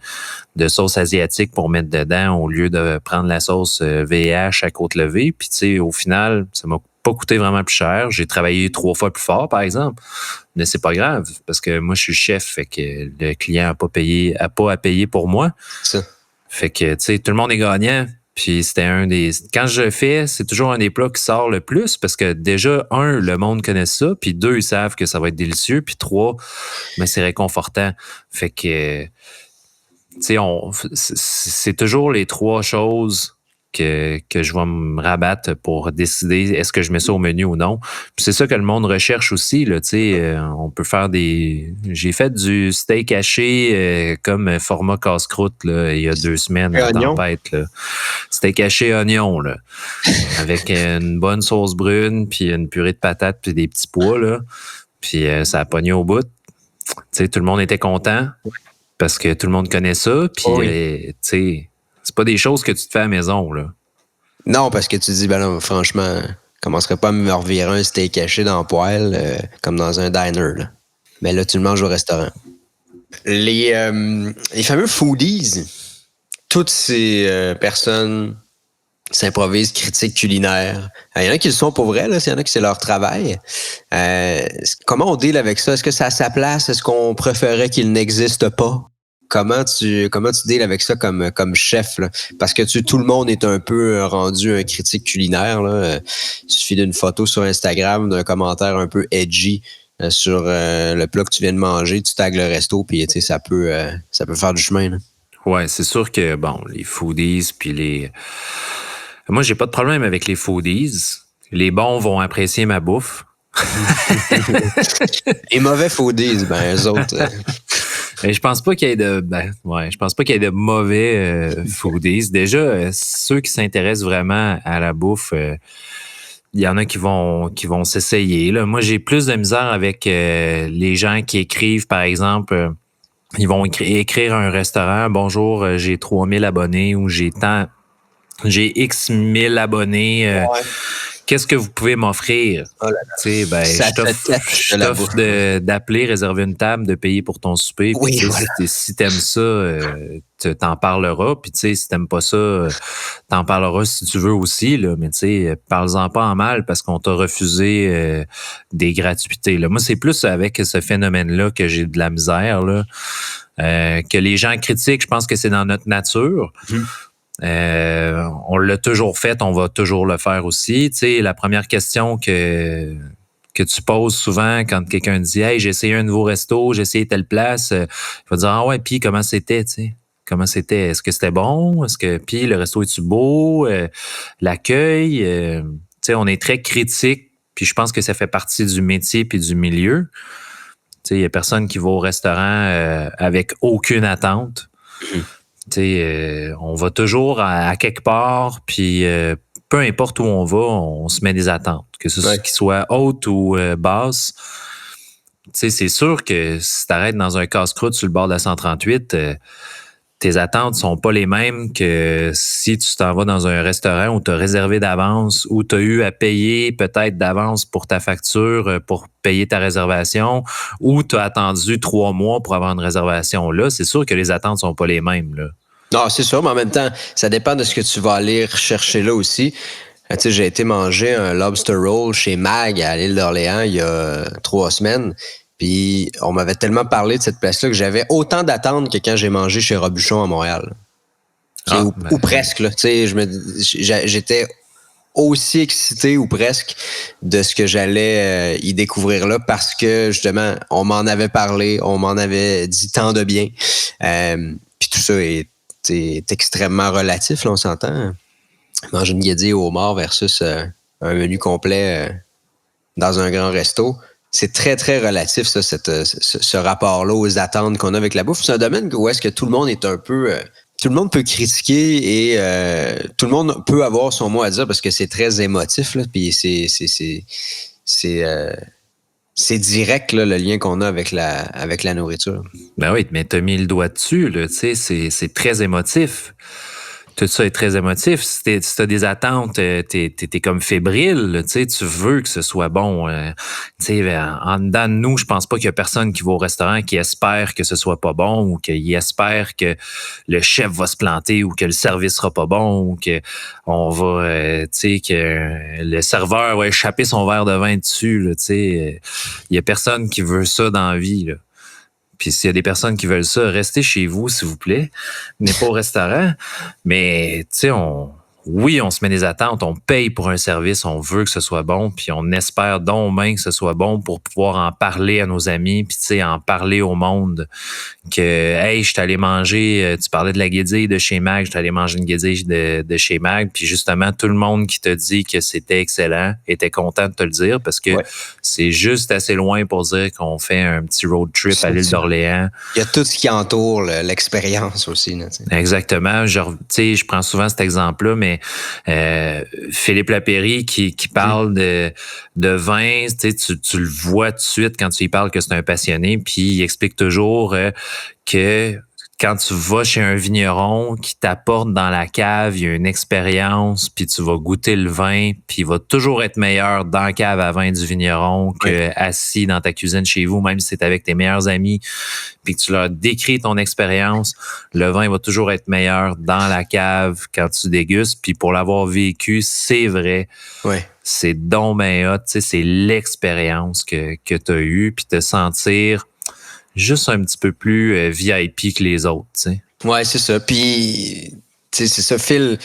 S3: sauce asiatique pour mettre dedans au lieu de prendre la sauce VH à côte levée. Puis au final, ça m'a pas coûté vraiment plus cher. J'ai travaillé 3 fois plus fort, par exemple. Mais c'est pas grave, parce que moi, je suis chef, fait que le client a pas à payer pour moi.
S2: Ça.
S3: Fait que, tout le monde est gagnant. Puis c'était quand je le fais, c'est toujours un des plats qui sort le plus parce que déjà, 1, le monde connaît ça, puis 2, ils savent que ça va être délicieux, puis 3, c'est réconfortant. Fait que, c'est toujours les 3 choses que je vais me rabattre pour décider est-ce que je mets ça au menu ou non. Puis c'est ça que le monde recherche aussi, là, on peut faire j'ai fait du steak haché comme format casse-croûte là, il y a 2 semaines à Tempête. Là. Steak haché oignon, là, avec une bonne sauce brune, puis une purée de patates, puis des petits pois, là. Puis ça a pogné au bout. Tout le monde était content parce que tout le monde connaît ça. Puis, c'est pas des choses que tu te fais à la maison, là.
S2: Non, parce que tu dis, ben là, franchement, je commencerais pas à me revirer un steak haché dans le poêle comme dans un diner, là. Mais là, tu le manges au restaurant. Les fameux foodies, toutes ces personnes s'improvisent critiques culinaires. Il y en a qui le sont pour vrai, là. Il y en a qui c'est leur travail. Comment on deal avec ça? Est-ce que ça a sa place? Est-ce qu'on préférait qu'il n'existe pas? Comment tu deals avec ça comme chef, là? Parce que tout le monde est un peu rendu un critique culinaire, là. Il suffit d'une photo sur Instagram, d'un commentaire un peu edgy sur le plat que tu viens de manger, tu tags le resto, puis ça peut faire du chemin, là.
S3: Ouais, c'est sûr que, les foodies, puis moi, j'ai pas de problème avec les foodies. Les bons vont apprécier ma bouffe.
S2: Les mauvais foodies, eux autres...
S3: Mais je pense pas qu'il y ait de mauvais foodies. Déjà, ceux qui s'intéressent vraiment à la bouffe, il y en a qui vont s'essayer. Là. Moi, j'ai plus de misère avec les gens qui écrivent, par exemple, ils vont écrire à un restaurant, bonjour, j'ai 3000 abonnés ou j'ai X 1000 abonnés. Ouais. Qu'est-ce que vous pouvez m'offrir?
S2: Oh là là.
S3: Je t'offre d'appeler, réserver une table, de payer pour ton souper.
S2: Oui,
S3: puis,
S2: voilà.
S3: Si t'aimes ça, t'en parleras. Puis si t'aimes pas ça, t'en parleras si tu veux aussi. Là. Mais parle-en pas en mal parce qu'on t'a refusé des gratuités. Là. Moi, c'est plus avec ce phénomène-là que j'ai de la misère. Là. Que les gens critiquent, je pense que c'est dans notre nature. On l'a toujours fait, on va toujours le faire aussi. Tu sais, la première question que tu poses souvent quand quelqu'un dit « Hey, j'ai essayé un nouveau resto, j'ai essayé telle place », il va dire « Ah ouais, puis comment c'était, tu sais? Comment c'était? Est-ce que c'était bon? Puis le resto est-tu beau? L'accueil? » Tu sais, on est très critique, puis je pense que ça fait partie du métier puis du milieu. Tu sais, il y a personne qui va au restaurant avec aucune attente. On va toujours à quelque part, puis peu importe où on va, on se met des attentes, que ce soit qu'ils soient hautes ou basses. C'est sûr que si tu arrêtes dans un casse-croûte sur le bord de la 138, tes attentes sont pas les mêmes que si tu t'en vas dans un restaurant où tu as réservé d'avance, où tu as eu à payer peut-être d'avance pour ta facture, pour payer ta réservation, ou tu as attendu 3 mois pour avoir une réservation. Là, c'est sûr que les attentes sont pas les mêmes. Là.
S2: Non, c'est sûr, mais en même temps, ça dépend de ce que tu vas aller rechercher là aussi. Tu sais, j'ai été manger un lobster roll chez Mag à l'île d'Orléans il y a 3 semaines. Puis on m'avait tellement parlé de cette place-là que j'avais autant d'attentes que quand j'ai mangé chez Robuchon à Montréal. Ou presque, là. Tu sais, j'étais aussi excité ou presque de ce que j'allais y découvrir là parce que justement, on m'en avait parlé, on m'en avait dit tant de bien. Puis tout ça est extrêmement relatif, là, on s'entend. Manger une guédille au homard versus un menu complet dans un grand resto. C'est très, très relatif, ça, ce rapport-là aux attentes qu'on a avec la bouffe. C'est un domaine où est-ce que tout le monde est un peu tout le monde peut critiquer et tout le monde peut avoir son mot à dire parce que c'est très émotif, là, puis c'est direct, là, le lien qu'on a avec la nourriture.
S3: Ben oui, mais t'as mis le doigt dessus, là, tu sais, c'est très émotif. Tout ça est très émotif. Si t'as des attentes, t'es comme fébrile, tu sais, tu veux que ce soit bon. Tu sais, en dedans de nous, je pense pas qu'il y a personne qui va au restaurant qui espère que ce soit pas bon ou qu'il espère que le chef va se planter ou que le service sera pas bon ou que on va, tu sais, que le serveur va échapper son verre de vin dessus, là, tu sais. Il y a personne qui veut ça dans la vie, là. Puis s'il y a des personnes qui veulent ça, restez chez vous, s'il vous plaît. Venez pas au restaurant. Mais, tu sais, on se met des attentes, on paye pour un service, on veut que ce soit bon, puis on espère donc bien que ce soit bon pour pouvoir en parler à nos amis, puis, tu sais, en parler au monde. Que, hey, je suis allé manger, tu parlais de la guédille de chez Mag, je suis allé manger une guédille de chez Mag, puis justement, tout le monde qui te dit que c'était excellent était content de te le dire parce que c'est juste assez loin pour dire qu'on fait un petit road trip à l'île d'Orléans.
S2: Il y a tout ce qui entoure l'expérience aussi. Là,
S3: exactement. Tu sais, je prends souvent cet exemple-là, mais Philippe Lapéry qui parle de vin, tu le vois tout de suite quand tu lui parles que c'est un passionné, puis il explique toujours que quand tu vas chez un vigneron qui t'apporte dans la cave, il y a une expérience, puis tu vas goûter le vin, puis il va toujours être meilleur dans la cave à vin du vigneron que assis dans ta cuisine chez vous, même si c'est avec tes meilleurs amis, puis que tu leur décris ton expérience, le vin va toujours être meilleur dans la cave quand tu dégustes, puis pour l'avoir vécu, c'est vrai.
S2: Ouais.
S3: C'est donc ben hot, tu sais, c'est l'expérience que tu as eue, puis te sentir juste un petit peu plus VIP que les autres, tu sais.
S2: Ouais, c'est ça. Puis, tu sais, c'est ça, Phil.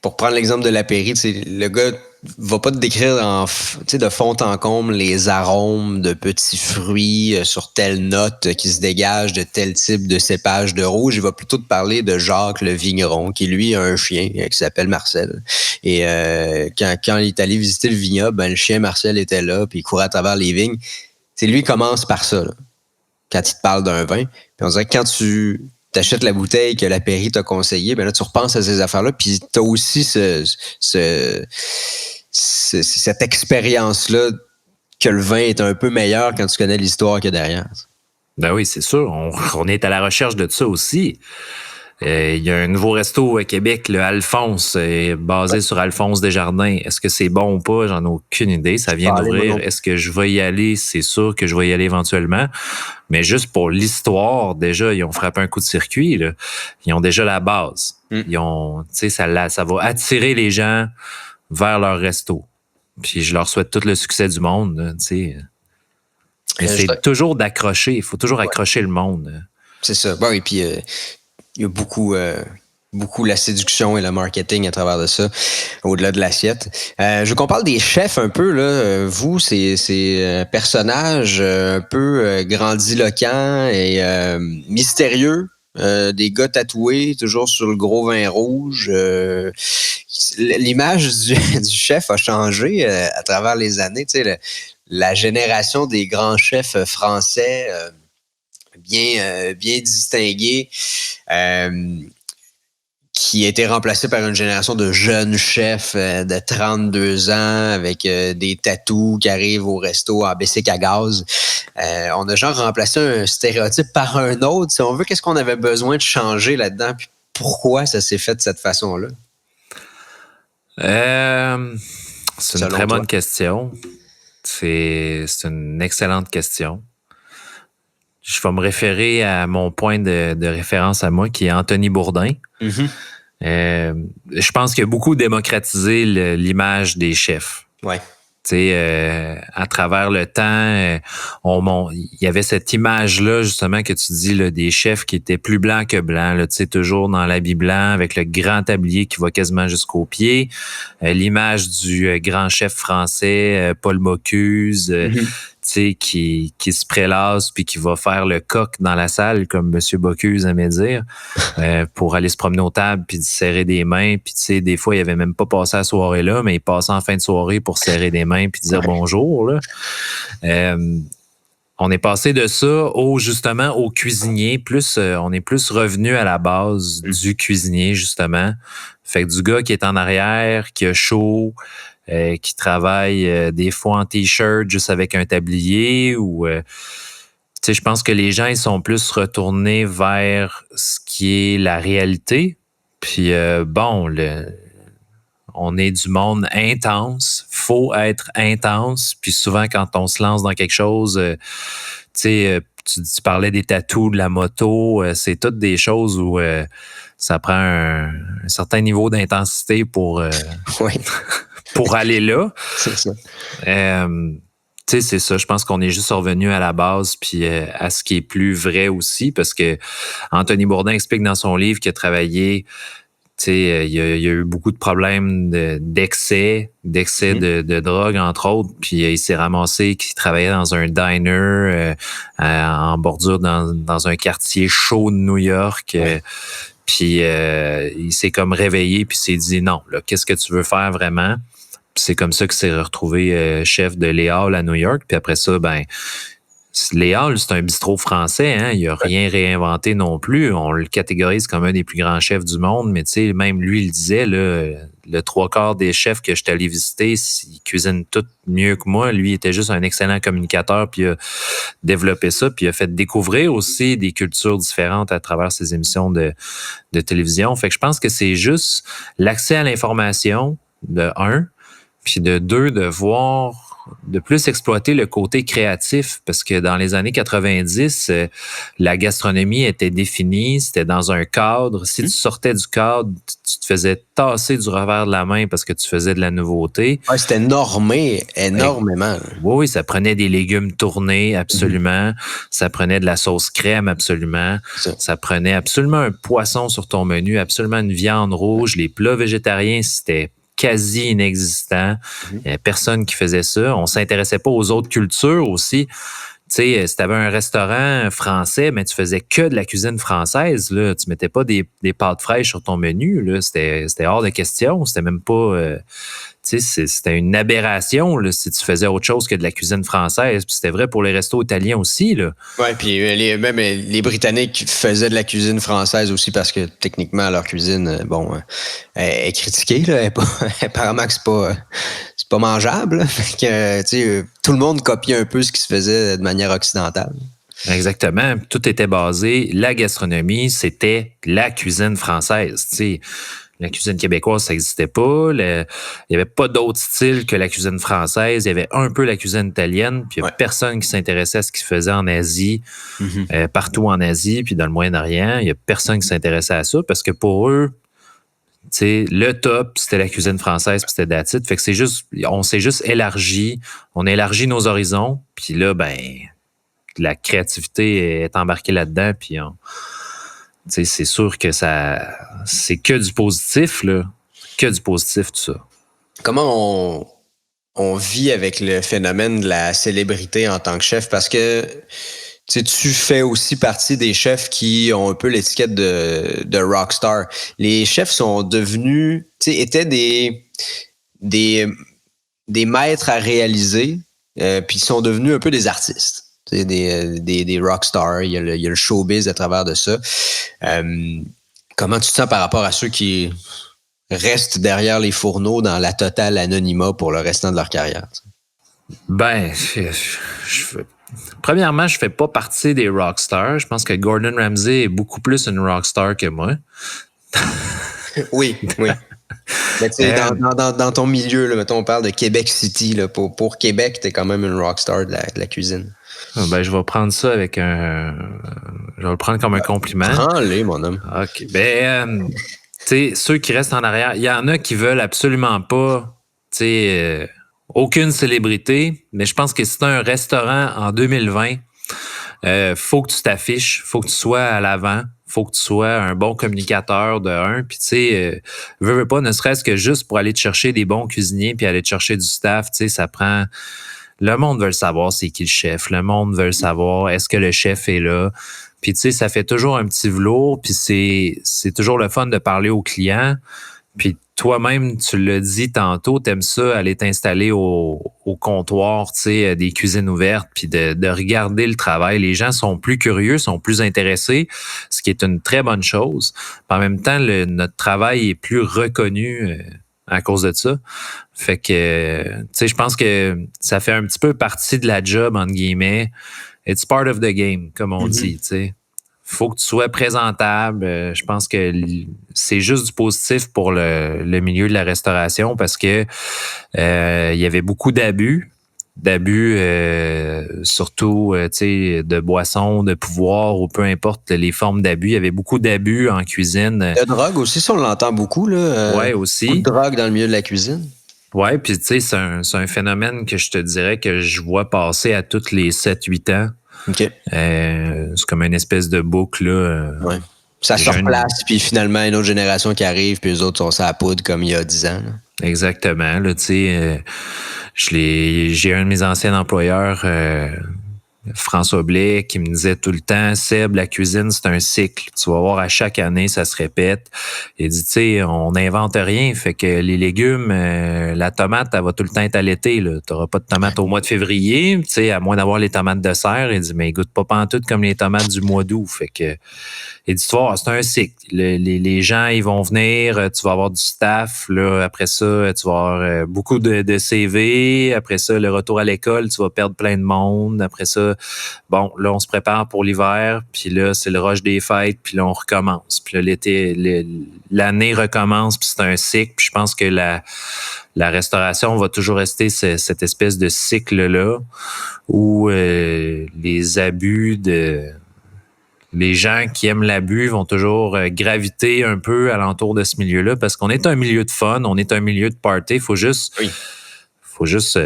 S2: Pour prendre l'exemple de Lapéry, tu sais, le gars va pas te décrire de fond en comble les arômes de petits fruits sur telle note qui se dégage de tel type de cépage de rouge. Il va plutôt te parler de Jacques le vigneron, qui lui a un chien qui s'appelle Marcel. Et quand il est allé visiter le vignoble, ben, le chien Marcel était là, puis il courait à travers les vignes. C'est lui commence par ça, là, quand il te parle d'un vin. Puis on dirait que quand tu t'achètes la bouteille que Lapéry t'a conseillé, ben là, tu repenses à ces affaires-là, puis t'as aussi cette expérience-là que le vin est un peu meilleur quand tu connais l'histoire qu'il y a derrière.
S3: Ben oui, c'est sûr. On est à la recherche de ça aussi. Il y a un nouveau resto à Québec, le Alphonse, basé sur Alphonse Desjardins. Est-ce que c'est bon ou pas? J'en ai aucune idée. Ça vient d'ouvrir. Est-ce que je vais y aller? C'est sûr que je vais y aller éventuellement. Mais juste pour l'histoire, déjà, ils ont frappé un coup de circuit, là. Ils ont déjà la base. Ils ont, tu sais, ça va attirer les gens vers leur resto. Puis je leur souhaite tout le succès du monde, tu sais. Mais c'est toujours d'accrocher. Il faut toujours accrocher le monde.
S2: C'est ça. Bon, et puis il y a beaucoup la séduction et le marketing à travers de ça, au-delà de l'assiette. Je veux qu'on parle des chefs un peu, là. Vous, ces personnages un peu grandiloquents et mystérieux, des gars tatoués, toujours sur le gros vin rouge. L'image du chef a changé à travers les années. Tu sais, la génération des grands chefs français bien distingués, qui a été remplacé par une génération de jeunes chefs de 32 ans avec des tatous qui arrivent au resto en bicycle à gaz. On a genre remplacé un stéréotype par un autre. Si on veut, qu'est-ce qu'on avait besoin de changer là-dedans? Puis pourquoi ça s'est fait de cette façon-là?
S3: C'est une très bonne question. C'est une excellente question. Je vais me référer à mon point de référence à moi, qui est Anthony Bourdin. Mm-hmm. Je pense qu'il a beaucoup démocratisé l'image des chefs.
S2: Ouais.
S3: Tu sais, à travers le temps, il y avait cette image-là, justement, que tu dis, là, des chefs qui étaient plus blancs que blancs, là, tu sais, toujours dans l'habit blanc, avec le grand tablier qui va quasiment jusqu'aux pieds. L'image du grand chef français, Paul Bocuse, tu sais, qui se prélasse puis qui va faire le coq dans la salle, comme M. Bocuse aimait dire, pour aller se promener aux tables puis se serrer des mains. Puis, tu sais, des fois, il avait même pas passé la soirée là, mais il passait en fin de soirée pour serrer des mains puis dire bonjour, là. on est passé de ça justement au cuisinier. On est plus revenu à la base du cuisinier, justement. Fait que du gars qui est en arrière, qui a chaud, qui travaille des fois en t-shirt juste avec un tablier ou... je pense que les gens ils sont plus retournés vers ce qui est la réalité. Puis on est du monde intense. Faut être intense. Puis souvent, quand on se lance dans quelque chose, tu parlais des tatous, de la moto, c'est toutes des choses où ça prend un certain niveau d'intensité pour, pour aller là.
S2: C'est ça.
S3: C'est ça. Je pense qu'on est juste revenu à la base puis à ce qui est plus vrai aussi parce que Anthony Bourdin explique dans son livre qu'il a travaillé. Il y a eu beaucoup de problèmes d'excès de drogue, entre autres. Puis il s'est ramassé qu'il travaillait dans un diner en bordure dans un quartier chaud de New York. Puis il s'est comme réveillé puis s'est dit non, là, qu'est-ce que tu veux faire vraiment? Puis c'est comme ça qu'il s'est retrouvé chef de Les Halles à New York. Puis après ça, Les Halles, c'est un bistrot français, hein? Il n'a rien réinventé non plus. On le catégorise comme un des plus grands chefs du monde, mais même lui, il disait, là, le 3/4 des chefs que je suis allé visiter, ils cuisinent tout mieux que moi. Lui, il était juste un excellent communicateur, puis il a développé ça, puis il a fait découvrir aussi des cultures différentes à travers ses émissions de télévision. Fait que je pense que c'est juste l'accès à l'information, de un, puis de deux, de plus exploiter le côté créatif parce que dans les années 90, la gastronomie était définie, c'était dans un cadre. Si tu sortais du cadre, tu te faisais tasser du revers de la main parce que tu faisais de la nouveauté.
S2: Ouais, c'était normé énormément.
S3: Oui, ça prenait des légumes tournés, absolument. Ça prenait de la sauce crème, absolument. Ça prenait absolument un poisson sur ton menu, absolument une viande rouge. Les plats végétariens, c'était quasi inexistant. Il n'y avait personne qui faisait ça. On ne s'intéressait pas aux autres cultures aussi. Tu sais, si tu avais un restaurant français, mais tu faisais que de la cuisine française. Là. Tu ne mettais pas des pâtes fraîches sur ton menu. Là. C'était hors de question. C'était même pas... c'était une aberration là, si tu faisais autre chose que de la cuisine française. Puis c'était vrai pour les restos italiens aussi.
S2: Oui, puis même les Britanniques faisaient de la cuisine française aussi parce que techniquement, leur cuisine, est critiquée. Là, apparemment que c'est pas mangeable. Fait que, tout le monde copiait un peu ce qui se faisait de manière occidentale.
S3: Exactement. Tout était basé. La gastronomie, c'était la cuisine française. T'sais. La cuisine québécoise, ça n'existait pas. Il n'y avait pas d'autre style que la cuisine française. Il y avait un peu la cuisine italienne. Puis il n'y a personne qui s'intéressait à ce qui se faisait en Asie, partout en Asie, puis dans le Moyen-Orient. Il n'y a personne qui s'intéressait à ça parce que pour eux, le top, c'était la cuisine française, puis c'était that's it. Fait que on s'est juste élargi. On a élargi nos horizons. Puis là, la créativité est embarquée là-dedans. Puis c'est sûr que c'est que du positif, là. Que du positif, tout ça.
S2: Comment on vit avec le phénomène de la célébrité en tant que chef? Parce que tu fais aussi partie des chefs qui ont un peu l'étiquette de rockstar. Les chefs sont devenus, étaient des maîtres à réaliser, puis ils sont devenus un peu des artistes. Des rockstars, il y a le showbiz à travers de ça. Comment tu te sens par rapport à ceux qui restent derrière les fourneaux dans la totale anonymat pour le restant de leur carrière?
S3: Premièrement, je fais pas partie des rockstars. Je pense que Gordon Ramsay est beaucoup plus une rockstar que moi.
S2: Oui. Mais dans ton milieu, là, mettons, on parle de Québec City. Là, pour Québec, t'es quand même une rockstar de la cuisine.
S3: Je vais prendre ça avec je vais le prendre comme un compliment.
S2: Prends-les, mon homme.
S3: OK. Ceux qui restent en arrière, il y en a qui veulent absolument pas, aucune célébrité, mais je pense que si tu as un restaurant en 2020, faut que tu t'affiches, faut que tu sois à l'avant, faut que tu sois un bon communicateur de un, puis veux pas, ne serait-ce que juste pour aller te chercher des bons cuisiniers puis aller te chercher du staff, ça prend... Le monde veut le savoir c'est qui le chef, le monde veut le savoir est-ce que le chef est là, puis ça fait toujours un petit velours, puis c'est toujours le fun de parler aux clients, puis toi-même, tu l'as dit tantôt, t'aimes ça, aller t'installer au comptoir, tu sais, des cuisines ouvertes, puis de regarder le travail. Les gens sont plus curieux, sont plus intéressés, ce qui est une très bonne chose. En même temps, notre travail est plus reconnu à cause de ça. Fait que, tu sais, je pense que ça fait un petit peu partie de la job, entre guillemets. It's part of the game, comme on dit, tu sais. Faut que tu sois présentable. Je pense que c'est juste du positif pour le milieu de la restauration parce que il y avait beaucoup d'abus. Surtout tu sais, de boissons, de pouvoir ou peu importe les formes d'abus. Il y avait beaucoup d'abus en cuisine.
S2: De drogue aussi, ça on l'entend beaucoup.
S3: Ouais, aussi.
S2: Beaucoup de drogue dans le milieu de la cuisine.
S3: Ouais, puis tu sais, c'est un phénomène que je te dirais que je vois passer à tous les 7-8 ans.
S2: OK.
S3: C'est comme une espèce de boucle, là.
S2: Ouais. Ça se replace, puis finalement, une autre génération qui arrive, puis eux autres sont ça à poudre comme il y a 10 ans. Là.
S3: Exactement. Là, tu sais, j'ai un de mes anciens employeurs, François Blais, qui me disait tout le temps, Seb, la cuisine, c'est un cycle. Tu vas voir, à chaque année, ça se répète. Il dit, tu sais, on n'invente rien. Fait que les légumes, la tomate, elle va tout le temps être à l'été. Tu n'auras pas de tomates au mois de février, tu sais, à moins d'avoir les tomates de serre. Il dit, mais ils goûtent pas pantoute comme les tomates du mois d'août. Fait que, il dit, tu vois, c'est un cycle. Les gens, ils vont venir, tu vas avoir du staff. Là, après ça, tu vas avoir beaucoup de CV. Après ça, le retour à l'école, tu vas perdre plein de monde. Après ça, bon, là, on se prépare pour l'hiver. Puis là, c'est le rush des fêtes. Puis là, on recommence. Puis là, l'année recommence. Puis c'est un cycle. Puis je pense que la restauration va toujours rester cette espèce de cycle-là où les abus les gens qui aiment l'abus vont toujours graviter un peu alentour de ce milieu-là parce qu'on est un milieu de fun, on est un milieu de party. Il faut juste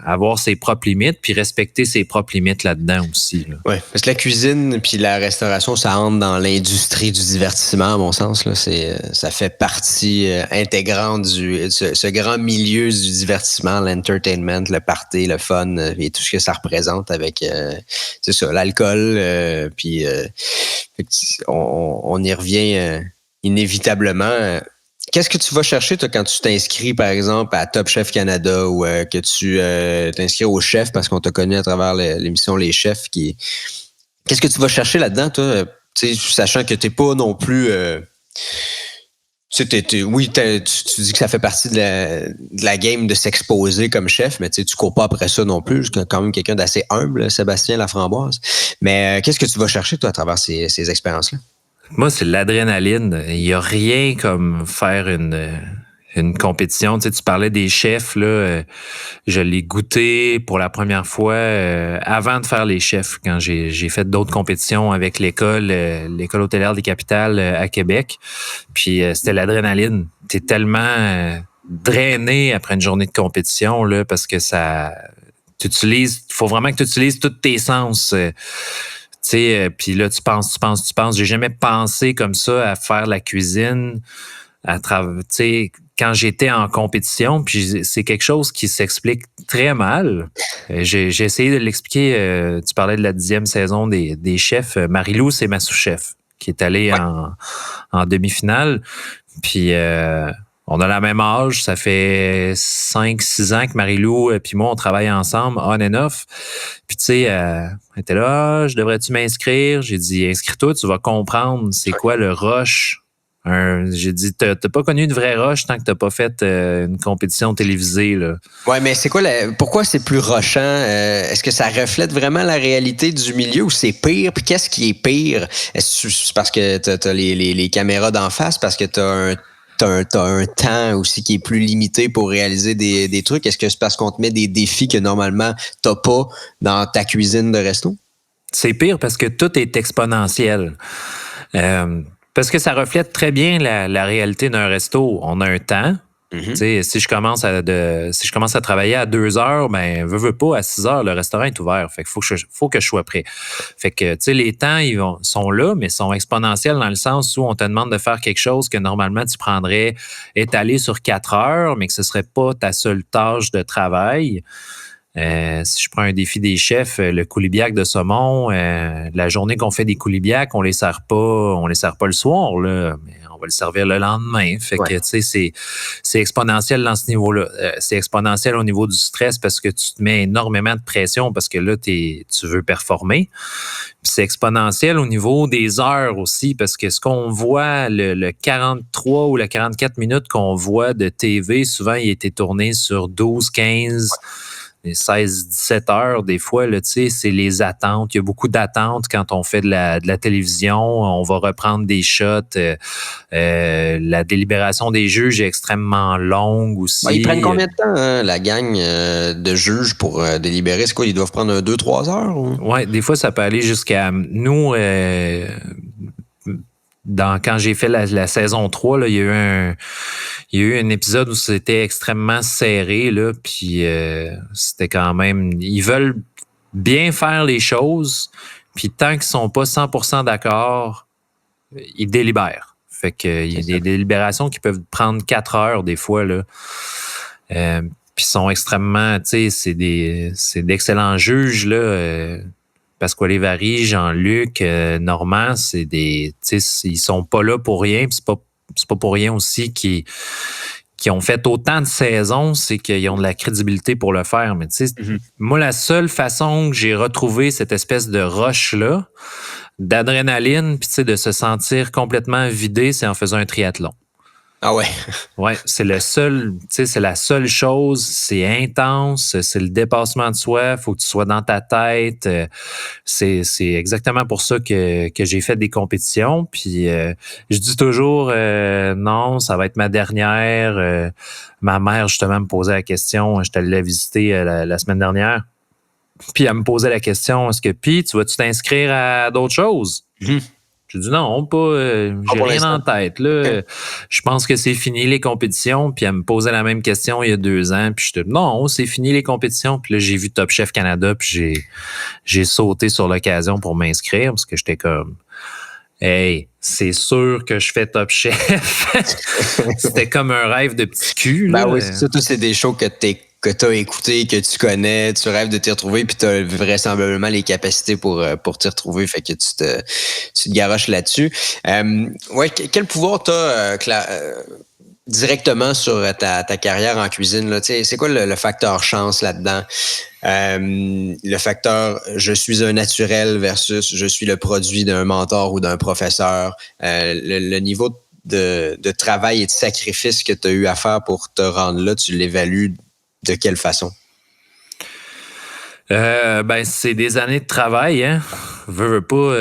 S3: avoir ses propres limites puis respecter ses propres limites là-dedans aussi. Là.
S2: Oui, parce que la cuisine puis la restauration, ça entre dans l'industrie du divertissement, à mon sens. Là. Ça fait partie intégrante ce grand milieu du divertissement, l'entertainment, le party, le fun et tout ce que ça représente avec, c'est ça, l'alcool. Puis on y revient inévitablement. Qu'est-ce que tu vas chercher, toi, quand tu t'inscris, par exemple, à Top Chef Canada ou que tu t'inscris au chef parce qu'on t'a connu à travers l'émission Les Chefs? Qu'est-ce que tu vas chercher là-dedans, toi? Sachant que t'es pas non plus... tu dis que ça fait partie de la game de s'exposer comme chef, mais tu cours pas après ça non plus. Je suis quand même quelqu'un d'assez humble, Sébastien Laframboise. Mais qu'est-ce que tu vas chercher, toi, à travers ces expériences-là?
S3: Moi, c'est l'adrénaline. Il n'y a rien comme faire une compétition. Tu sais, tu parlais des chefs, là. Je l'ai goûté pour la première fois avant de faire les chefs, quand j'ai fait d'autres compétitions avec l'école hôtelière des capitales à Québec. Puis c'était l'adrénaline. T'es tellement drainé après une journée de compétition, là, parce que il faut vraiment que tu utilises tous tes sens. Puis là, tu penses. J'ai jamais pensé comme ça à faire la cuisine à travers, quand j'étais en compétition, puis c'est quelque chose qui s'explique très mal. J'ai essayé de l'expliquer. Tu parlais de la 10e saison des chefs. Marie-Lou, c'est ma sous-chef qui est allée en demi-finale. Puis on a la même âge. Ça fait 5-6 ans que Marie-Lou et moi, on travaille ensemble, on and off. Puis tu sais, elle était là, je devrais-tu m'inscrire? J'ai dit, inscris-toi, tu vas comprendre c'est quoi le rush. J'ai dit, t'as pas connu une vraie rush tant que t'as pas fait une compétition télévisée, là.
S2: Ouais, mais c'est quoi pourquoi c'est plus rushant? Est-ce que ça reflète vraiment la réalité du milieu ou c'est pire? Puis qu'est-ce qui est pire? Est-ce que c'est parce que t'as les caméras d'en face, parce que t'as un temps aussi qui est plus limité pour réaliser des trucs? Est-ce que c'est parce qu'on te met des défis que normalement t'as pas dans ta cuisine de resto?
S3: C'est pire parce que tout est exponentiel. Parce que ça reflète très bien la réalité d'un resto. On a un temps. Mm-hmm. Si je commence à travailler à 2 heures, ben veux pas, à 6 heures, le restaurant est ouvert. Fait qu'il faut que je sois prêt. Fait que les temps sont là, mais sont exponentiels dans le sens où on te demande de faire quelque chose que normalement tu prendrais étalé sur 4 heures, mais que ce serait pas ta seule tâche de travail. Si je prends un défi des chefs, le coulibiac de saumon, la journée qu'on fait des coulibiacs, on les sert pas le soir, là, mais on va le servir le lendemain. Fait que, tu sais, c'est exponentiel dans ce niveau-là. C'est exponentiel au niveau du stress parce que tu te mets énormément de pression parce que là, tu veux performer. Puis c'est exponentiel au niveau des heures aussi parce que ce qu'on voit, le 43 ou le 44 minutes qu'on voit de TV, souvent, il a été tourné sur 12, 15... 16-17 heures, des fois, là, c'est les attentes. Il y a beaucoup d'attentes quand on fait de la télévision. On va reprendre des shots. La délibération des juges est extrêmement longue aussi.
S2: Ils prennent combien de temps, hein, la gang de juges pour délibérer? C'est quoi? Ils doivent prendre 2-3 heures?
S3: Oui, des fois, ça peut aller jusqu'à... Nous... quand j'ai fait la saison 3, là, il y a eu un épisode où c'était extrêmement serré, là, puis c'était quand même... Ils veulent bien faire les choses, puis tant qu'ils sont pas 100% d'accord, ils délibèrent. Fait que il y a des délibérations qui peuvent prendre 4 heures des fois, là. Puis sont extrêmement... Tu sais, c'est d'excellents juges, là. Pasquale Vary, Jean-Luc, Normand, ils sont pas là pour rien. C'est pas pour rien aussi qui ont fait autant de saisons, c'est qu'ils ont de la crédibilité pour le faire. Mais tu sais, moi, la seule façon que j'ai retrouvé cette espèce de rush-là, d'adrénaline, puis tu sais, de se sentir complètement vidé, c'est en faisant un triathlon.
S2: Ah ouais?
S3: Ouais, c'est le seul, tu sais, c'est la seule chose, c'est intense, c'est le dépassement de soi, faut que tu sois dans ta tête. C'est exactement pour ça que j'ai fait des compétitions. Puis je dis toujours non, ça va être ma dernière. Ma mère, justement, me posait la question, je t'allais visiter la semaine dernière. Puis elle me posait la question, tu vas-tu t'inscrire à d'autres choses? J'ai dit non, j'ai rien en tête. Là. Je pense que c'est fini les compétitions. Puis elle me posait la même question il y a 2 ans. Puis je dis non, c'est fini les compétitions. Puis là, j'ai vu Top Chef Canada. Puis j'ai sauté sur l'occasion pour m'inscrire parce que j'étais comme hey, c'est sûr que je fais Top Chef. C'était comme un rêve de petit cul.
S2: Ben oui, surtout c'est des shows que tu as écouté, que tu connais, tu rêves de t'y retrouver, puis tu as vraisemblablement les capacités pour t'y retrouver, fait que tu te garoches là-dessus. Quel pouvoir tu as directement sur ta carrière en cuisine? Là? C'est quoi le facteur chance là-dedans? Le facteur je suis un naturel versus je suis le produit d'un mentor ou d'un professeur. Le niveau de travail et de sacrifice que tu as eu à faire pour te rendre là, tu l'évalues de quelle façon?
S3: C'est des années de travail, hein. Veux pas,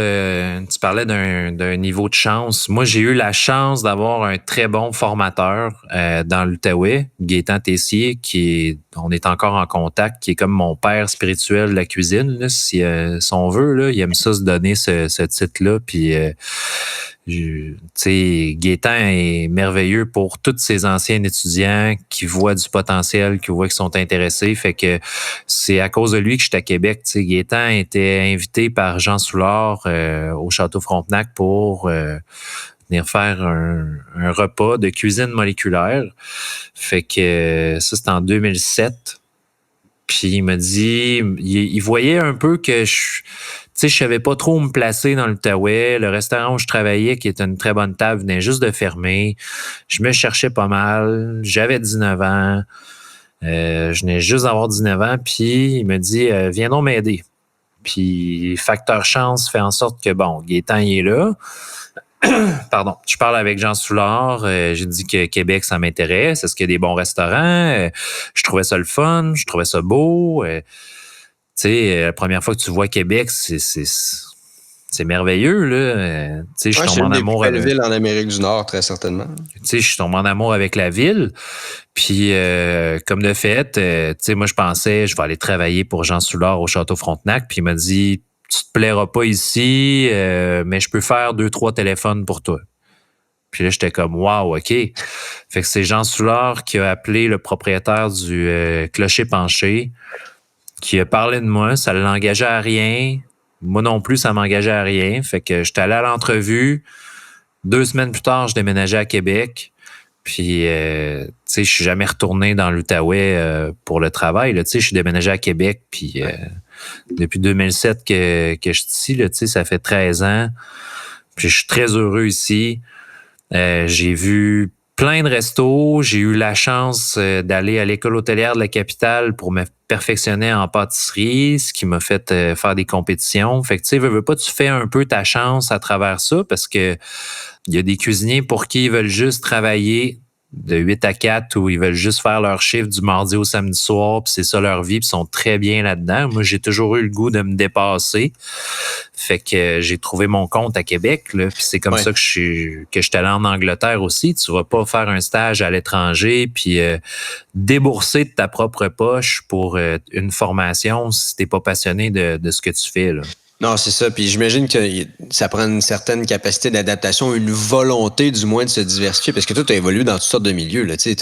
S3: tu parlais d'un niveau de chance. Moi, j'ai eu la chance d'avoir un très bon formateur dans l'Outaouais, Gaétan Tessier, on est encore en contact, qui est comme mon père spirituel de la cuisine, là, si on veut, là. Il aime ça se donner ce titre-là, puis Gaétan est merveilleux pour tous ces anciens étudiants qui voient du potentiel, qui voient qu'ils sont intéressés. Fait que c'est à cause de lui que je suis à Québec. Gaétan était invité par Jean Soulard au Château Frontenac pour venir faire un repas de cuisine moléculaire. Fait que ça, c'était en 2007. Puis il m'a dit, il voyait un peu que je savais pas trop où me placer dans l'Outaouais. Le restaurant où je travaillais, qui était une très bonne table, venait juste de fermer. Je me cherchais pas mal. J'avais 19 ans. Je venais juste d'avoir 19 ans. Puis il me dit, viens donc m'aider. Puis facteur chance fait en sorte que, bon, Gaétan, il est là. Pardon, je parle avec Jean Soulard, j'ai dit que Québec, ça m'intéresse. Est-ce qu'il y a des bons restaurants? Je trouvais ça le fun, je trouvais ça beau. La première fois que tu vois Québec, c'est merveilleux, là. Je suis tombé en amour
S2: avec ville en Amérique du Nord, très certainement.
S3: Je suis tombé en amour avec la ville. Puis, comme de fait, moi, je pensais, je vais aller travailler pour Jean Soulard au Château Frontenac. Puis, il m'a dit, tu te plairas pas ici, mais je peux faire 2-3 téléphones pour toi. Puis là, j'étais comme, wow, OK. Fait que c'est Jean Soulard qui a appelé le propriétaire du Clocher Penché, qui a parlé de moi. Ça ne l'engageait à rien. Moi non plus, ça m'engageait à rien. Fait que j'étais allé à l'entrevue. 2 semaines plus tard, je déménageais à Québec. Puis, je suis jamais retourné dans l'Outaouais pour le travail. Je suis déménagé à Québec. Puis, depuis 2007 que je suis ici, ça fait 13 ans. Puis, je suis très heureux ici. J'ai vu plein de restos. J'ai eu la chance d'aller à l'école hôtelière de la capitale pour me perfectionner en pâtisserie, ce qui m'a fait faire des compétitions. Fait que tu sais, veux pas, tu fais un peu ta chance à travers ça parce que il y a des cuisiniers pour qui ils veulent juste travailler de 8 à 4 ou ils veulent juste faire leur chiffre du mardi au samedi soir, puis c'est ça leur vie, puis ils sont très bien là-dedans. Moi, j'ai toujours eu le goût de me dépasser. Fait que j'ai trouvé mon compte à Québec, là, puis c'est comme ça que je suis allé en Angleterre aussi. Tu vas pas faire un stage à l'étranger puis débourser de ta propre poche pour une formation si t'es pas passionné de ce que tu fais, là.
S2: Non, c'est ça. Puis j'imagine que ça prend une certaine capacité d'adaptation, une volonté du moins de se diversifier, parce que toi, tu as évolué dans toutes sortes de milieux. Tu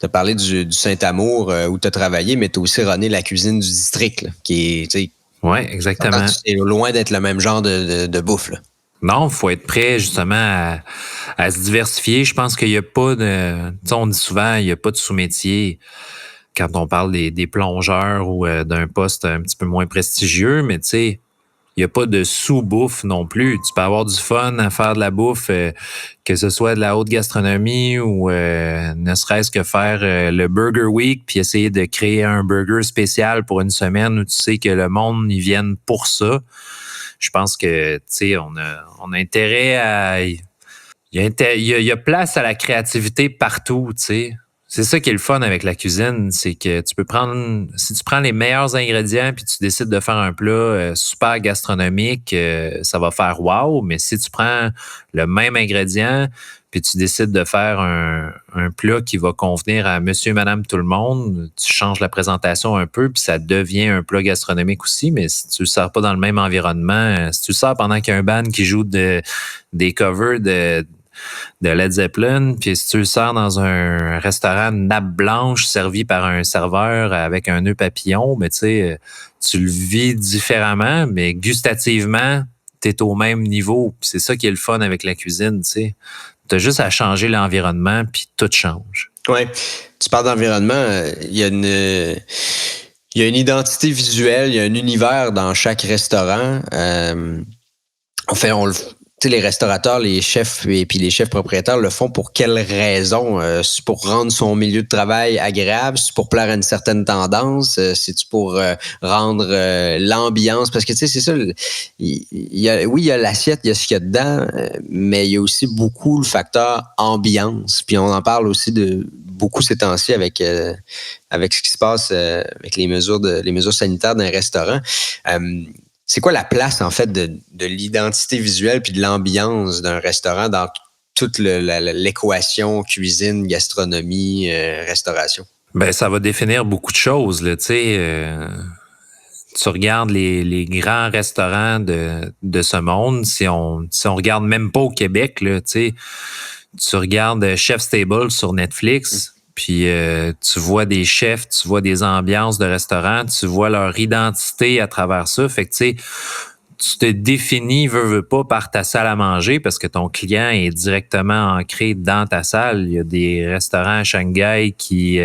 S2: as parlé du Saint-Amour où tu as travaillé, mais tu as aussi runné la cuisine du district, là, qui est...
S3: Oui, exactement.
S2: C'est loin d'être le même genre de bouffe, là.
S3: Non, il faut être prêt justement à se diversifier. Je pense qu'il n'y a pas de... Tu sais, on dit souvent, il n'y a pas de sous-métier quand on parle des plongeurs ou d'un poste un petit peu moins prestigieux, mais tu sais, il n'y a pas de sous-bouffe non plus. Tu peux avoir du fun à faire de la bouffe, que ce soit de la haute gastronomie ou ne serait-ce que faire le Burger Week puis essayer de créer un burger spécial pour une semaine où tu sais que le monde y vienne pour ça. Je pense que, tu sais, on a intérêt à... Il y a place à la créativité partout, tu sais. C'est ça qui est le fun avec la cuisine, c'est que tu peux prendre, si tu prends les meilleurs ingrédients puis tu décides de faire un plat super gastronomique, ça va faire wow, mais si tu prends le même ingrédient puis tu décides de faire un plat qui va convenir à monsieur, madame, tout le monde, tu changes la présentation un peu puis ça devient un plat gastronomique aussi, mais si tu le sers pas dans le même environnement, si tu le sers pendant qu'il y a un band qui joue des covers de Led Zeppelin, puis si tu le sers dans un restaurant de nappe blanche servi par un serveur avec un nœud papillon, mais tu sais, tu le vis différemment, mais gustativement, tu es au même niveau. Puis c'est ça qui est le fun avec la cuisine, tu sais. Tu as juste à changer l'environnement, puis tout change.
S2: Oui. Tu parles d'environnement, il y a une identité visuelle, il y a un univers dans chaque restaurant. Les restaurateurs, les chefs et puis les chefs propriétaires le font pour quelles raisons? C'est pour rendre son milieu de travail agréable? C'est pour plaire à une certaine tendance? C'est-tu pour rendre l'ambiance? Parce que, tu sais, c'est ça. Il y a l'assiette, il y a ce qu'il y a dedans, mais il y a aussi beaucoup le facteur ambiance. Puis on en parle aussi de beaucoup ces temps-ci avec ce qui se passe avec les mesures sanitaires d'un restaurant. C'est quoi la place, en fait, de l'identité visuelle puis de l'ambiance d'un restaurant dans toute l'équation cuisine, gastronomie, restauration?
S3: Ben, ça va définir beaucoup de choses, là, tu sais. Tu regardes les grands restaurants de ce monde, si on regarde même pas au Québec, là, tu sais, tu regardes Chef's Table sur Netflix, puis tu vois des chefs, tu vois des ambiances de restaurants, tu vois leur identité à travers ça. Fait que tu sais, tu te définis, veux pas, par ta salle à manger parce que ton client est directement ancré dans ta salle. Il y a des restaurants à Shanghai qui,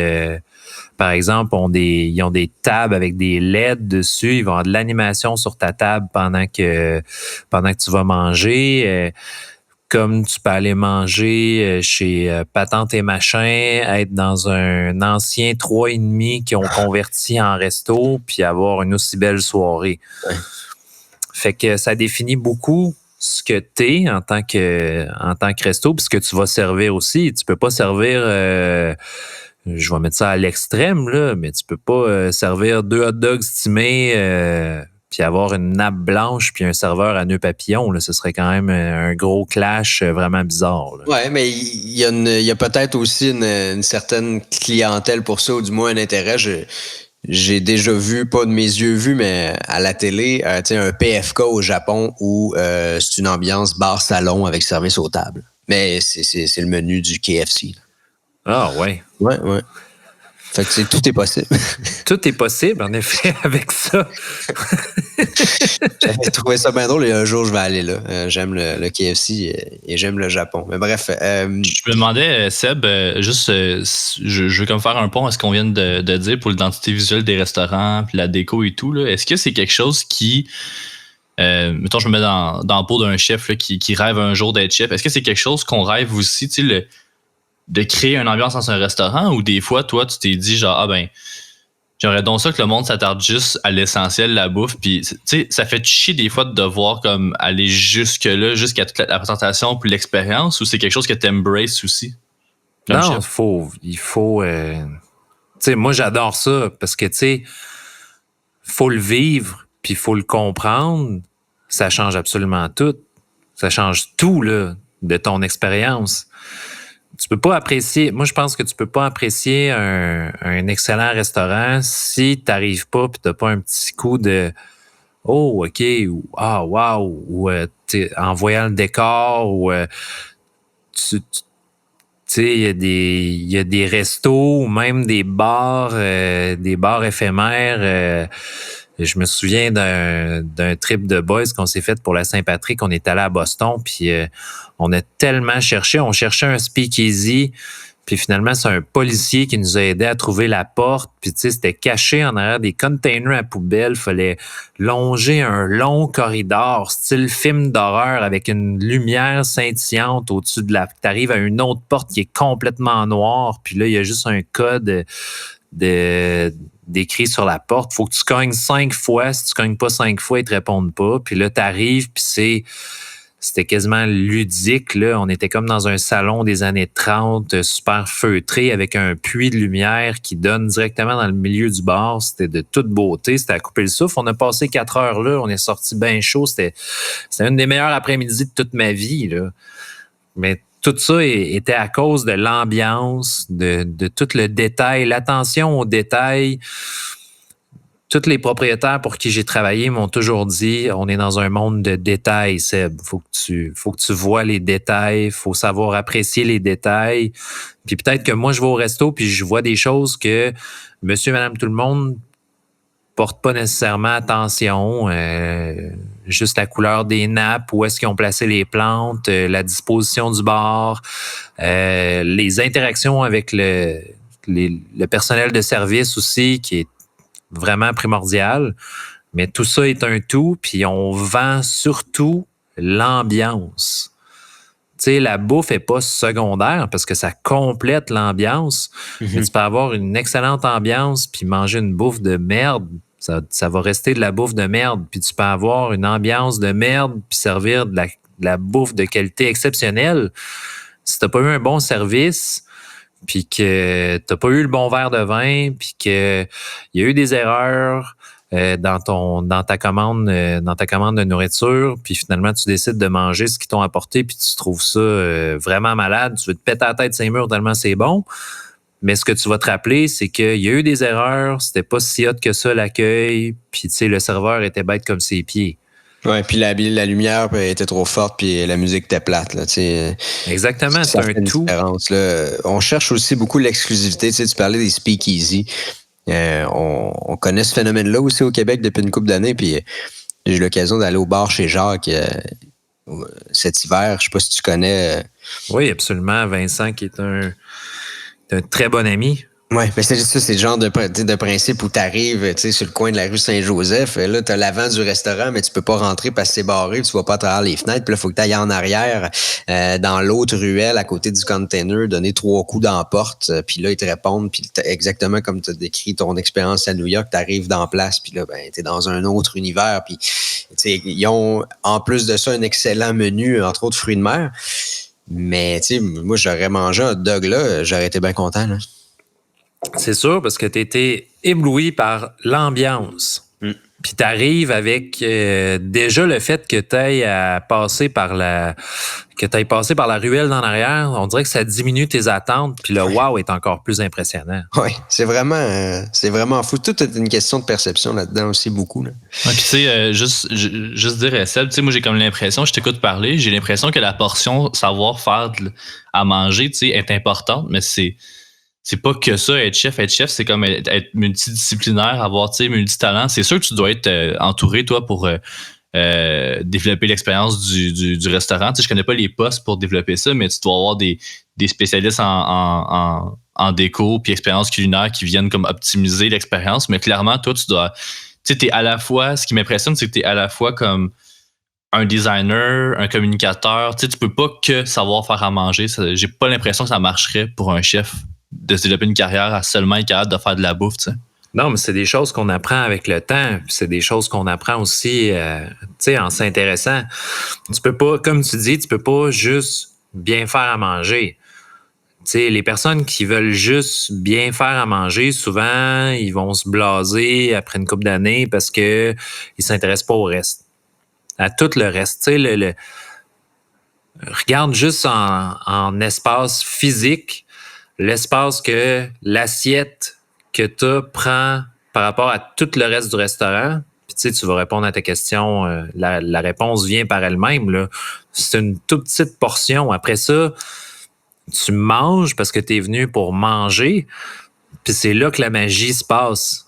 S3: par exemple, ils ont des tables avec des LED dessus. Ils vont avoir de l'animation sur ta table pendant que tu vas manger. Comme tu peux aller manger chez Patente et Machin, être dans un ancien 3,5 qui ont converti en resto, puis avoir une aussi belle soirée. Ouais. Fait que ça définit beaucoup ce que t'es en tant que resto, puis ce que tu vas servir aussi. Tu peux pas servir, je vais mettre ça à l'extrême, là, mais tu peux pas servir 2 hot dogs stimés puis avoir une nappe blanche puis un serveur à nœud papillon, là, ce serait quand même un gros clash vraiment bizarre.
S2: Oui, mais il y a peut-être aussi une certaine clientèle pour ça, ou du moins un intérêt. J'ai déjà vu, pas de mes yeux vus, mais à la télé, un PFK au Japon où c'est une ambiance bar-salon avec service aux tables. Mais c'est le menu du KFC.
S3: Ah ouais.
S2: Ouais. Fait que tout est possible.
S3: Tout est possible, en effet, avec ça.
S2: J'avais trouvé ça bien drôle et un jour, je vais aller là. J'aime le KFC et j'aime le Japon. Mais bref.
S1: Je me demandais, Seb, je veux comme faire un pont à ce qu'on vient de dire pour l'identité visuelle des restaurants, puis la déco et tout. Là. Est-ce que c'est quelque chose qui mettons, je me mets dans la peau d'un chef là, qui rêve un jour d'être chef. Est-ce que c'est quelque chose qu'on rêve aussi, tu sais, de créer une ambiance dans un restaurant, ou des fois, toi, tu t'es dit genre, j'aimerais donc ça que le monde s'attarde juste à l'essentiel, la bouffe, puis tu sais, ça fait chier des fois de devoir comme aller jusque-là, jusqu'à toute la présentation puis l'expérience, ou c'est quelque chose que tu embraces aussi?
S3: Non, il faut tu sais, moi, j'adore ça, parce que, tu sais, faut le vivre, puis il faut le comprendre. Ça change absolument tout. Ça change tout, là, de ton expérience. Tu peux pas apprécier... Moi, je pense que tu peux pas apprécier un excellent restaurant si t'arrives pas puis t'as pas un petit coup de « Oh, OK » ou « Ah, wow » ou en voyant le décor ou tu sais, il y a des restos ou même des bars éphémères. Je me souviens d'un trip de boys qu'on s'est fait pour la Saint-Patrick. On est allé à Boston, puis on a tellement cherché. On cherchait un speakeasy, puis finalement, c'est un policier qui nous a aidé à trouver la porte. Puis tu sais, c'était caché en arrière des containers à poubelle. Fallait longer un long corridor, style film d'horreur, avec une lumière scintillante au-dessus de la... T'arrives à une autre porte qui est complètement noire, puis là, il y a juste un code d'écrit sur la porte. Faut que tu cognes 5 fois. Si tu cognes pas 5 fois, ils te répondent pas. Puis là, t'arrives, puis c'était quasiment ludique, là. On était comme dans un salon des années 30, super feutré, avec un puits de lumière qui donne directement dans le milieu du bar. C'était de toute beauté. C'était à couper le souffle. On a passé 4 heures là. On est sorti bien chaud. C'était une des meilleures après-midi de toute ma vie, là. Mais tout ça était à cause de l'ambiance, de tout le détail, l'attention aux détails. Tous les propriétaires pour qui j'ai travaillé m'ont toujours dit, on est dans un monde de détails, Seb. Faut que tu vois les détails, faut savoir apprécier les détails. Puis peut-être que moi, je vais au resto puis je vois des choses que monsieur, madame, tout le monde porte pas nécessairement attention. Juste la couleur des nappes, où est-ce qu'ils ont placé les plantes, la disposition du bar, les interactions avec le personnel de service aussi, qui est vraiment primordial. Mais tout ça est un tout, puis on vend surtout l'ambiance. Tu sais, la bouffe est pas secondaire parce que ça complète l'ambiance. Mais tu peux avoir une excellente ambiance puis manger une bouffe de merde. Ça va rester de la bouffe de merde. Puis tu peux avoir une ambiance de merde puis servir de la bouffe de qualité exceptionnelle. Si t'as pas eu un bon service, puis que t'as pas eu le bon verre de vin, puis que il y a eu des erreurs dans ta commande de nourriture, puis finalement tu décides de manger ce qu'ils t'ont apporté, puis tu trouves ça vraiment malade, tu veux te péter la tête ces murs tellement c'est bon. Mais ce que tu vas te rappeler, c'est qu'il y a eu des erreurs, c'était pas si hot que ça l'accueil, puis tu sais, le serveur était bête comme ses pieds.
S2: Ouais, puis la lumière était trop forte, puis la musique était plate, là, tu sais.
S3: Exactement, c'est un tout.
S2: Là. On cherche aussi beaucoup l'exclusivité, tu sais, tu parlais des speakeasy. On connaît ce phénomène-là aussi au Québec depuis une couple d'années, puis j'ai eu l'occasion d'aller au bar chez Jacques cet hiver, je sais pas si tu connais.
S3: Oui, absolument, Vincent qui est un très bon ami.
S2: Oui, mais c'est le genre de principe où tu arrives sur le coin de la rue Saint-Joseph, là, tu as l'avant du restaurant, mais tu peux pas rentrer parce que c'est barré, tu vas pas à travers les fenêtres, puis là, il faut que tu ailles en arrière, dans l'autre ruelle, à côté du container, donner 3 coups dans la porte, puis là, ils te répondent, puis exactement comme tu as décrit ton expérience à New York, tu arrives dans la place, puis là, tu es dans un autre univers, puis ils ont, en plus de ça, un excellent menu, entre autres fruits de mer, mais moi, j'aurais mangé un hot dog là, j'aurais été bien content, là.
S3: C'est sûr, parce que tu étais ébloui par l'ambiance. Puis tu arrives avec déjà le fait que tu ailles passer par la ruelle d'en arrière. On dirait que ça diminue tes attentes. Puis le wow est encore plus impressionnant.
S2: Oui, c'est vraiment fou. Tout est une question de perception là-dedans aussi, beaucoup. Là.
S1: Ouais, puis tu sais, juste dire, Seb, tu sais, moi j'ai comme l'impression, je t'écoute parler, j'ai l'impression que la portion savoir faire à manger, tu sais, est importante, mais c'est pas que ça, être chef, c'est comme être multidisciplinaire, avoir, tu sais, multitalent. C'est sûr que tu dois être entouré, toi, pour développer l'expérience du restaurant. Tu sais, je connais pas les postes pour développer ça, mais tu dois avoir des spécialistes en déco puis expérience culinaire qui viennent comme optimiser l'expérience. Mais clairement, toi, tu dois... Tu sais, t'es à la fois... Ce qui m'impressionne, c'est que t'es à la fois comme un designer, un communicateur. Tu sais, tu peux pas que savoir faire à manger. J'ai pas l'impression que ça marcherait pour un chef de se développer une carrière à seulement être capable de faire de la bouffe, tu sais.
S3: Non, mais c'est des choses qu'on apprend avec le temps. Puis c'est des choses qu'on apprend aussi, tu sais, en s'intéressant. Tu peux pas, comme tu dis, tu peux pas juste bien faire à manger. Tu sais, les personnes qui veulent juste bien faire à manger, souvent, ils vont se blaser après une couple d'années parce que ils s'intéressent pas au reste. À tout le reste. Tu sais, regarde juste en espace physique, l'espace que l'assiette que tu prend par rapport à tout le reste du restaurant. Puis tu sais, tu vas répondre à ta question, la réponse vient par elle-même, là. C'est une toute petite portion. Après ça, tu manges parce que tu es venu pour manger, puis c'est là que la magie se passe.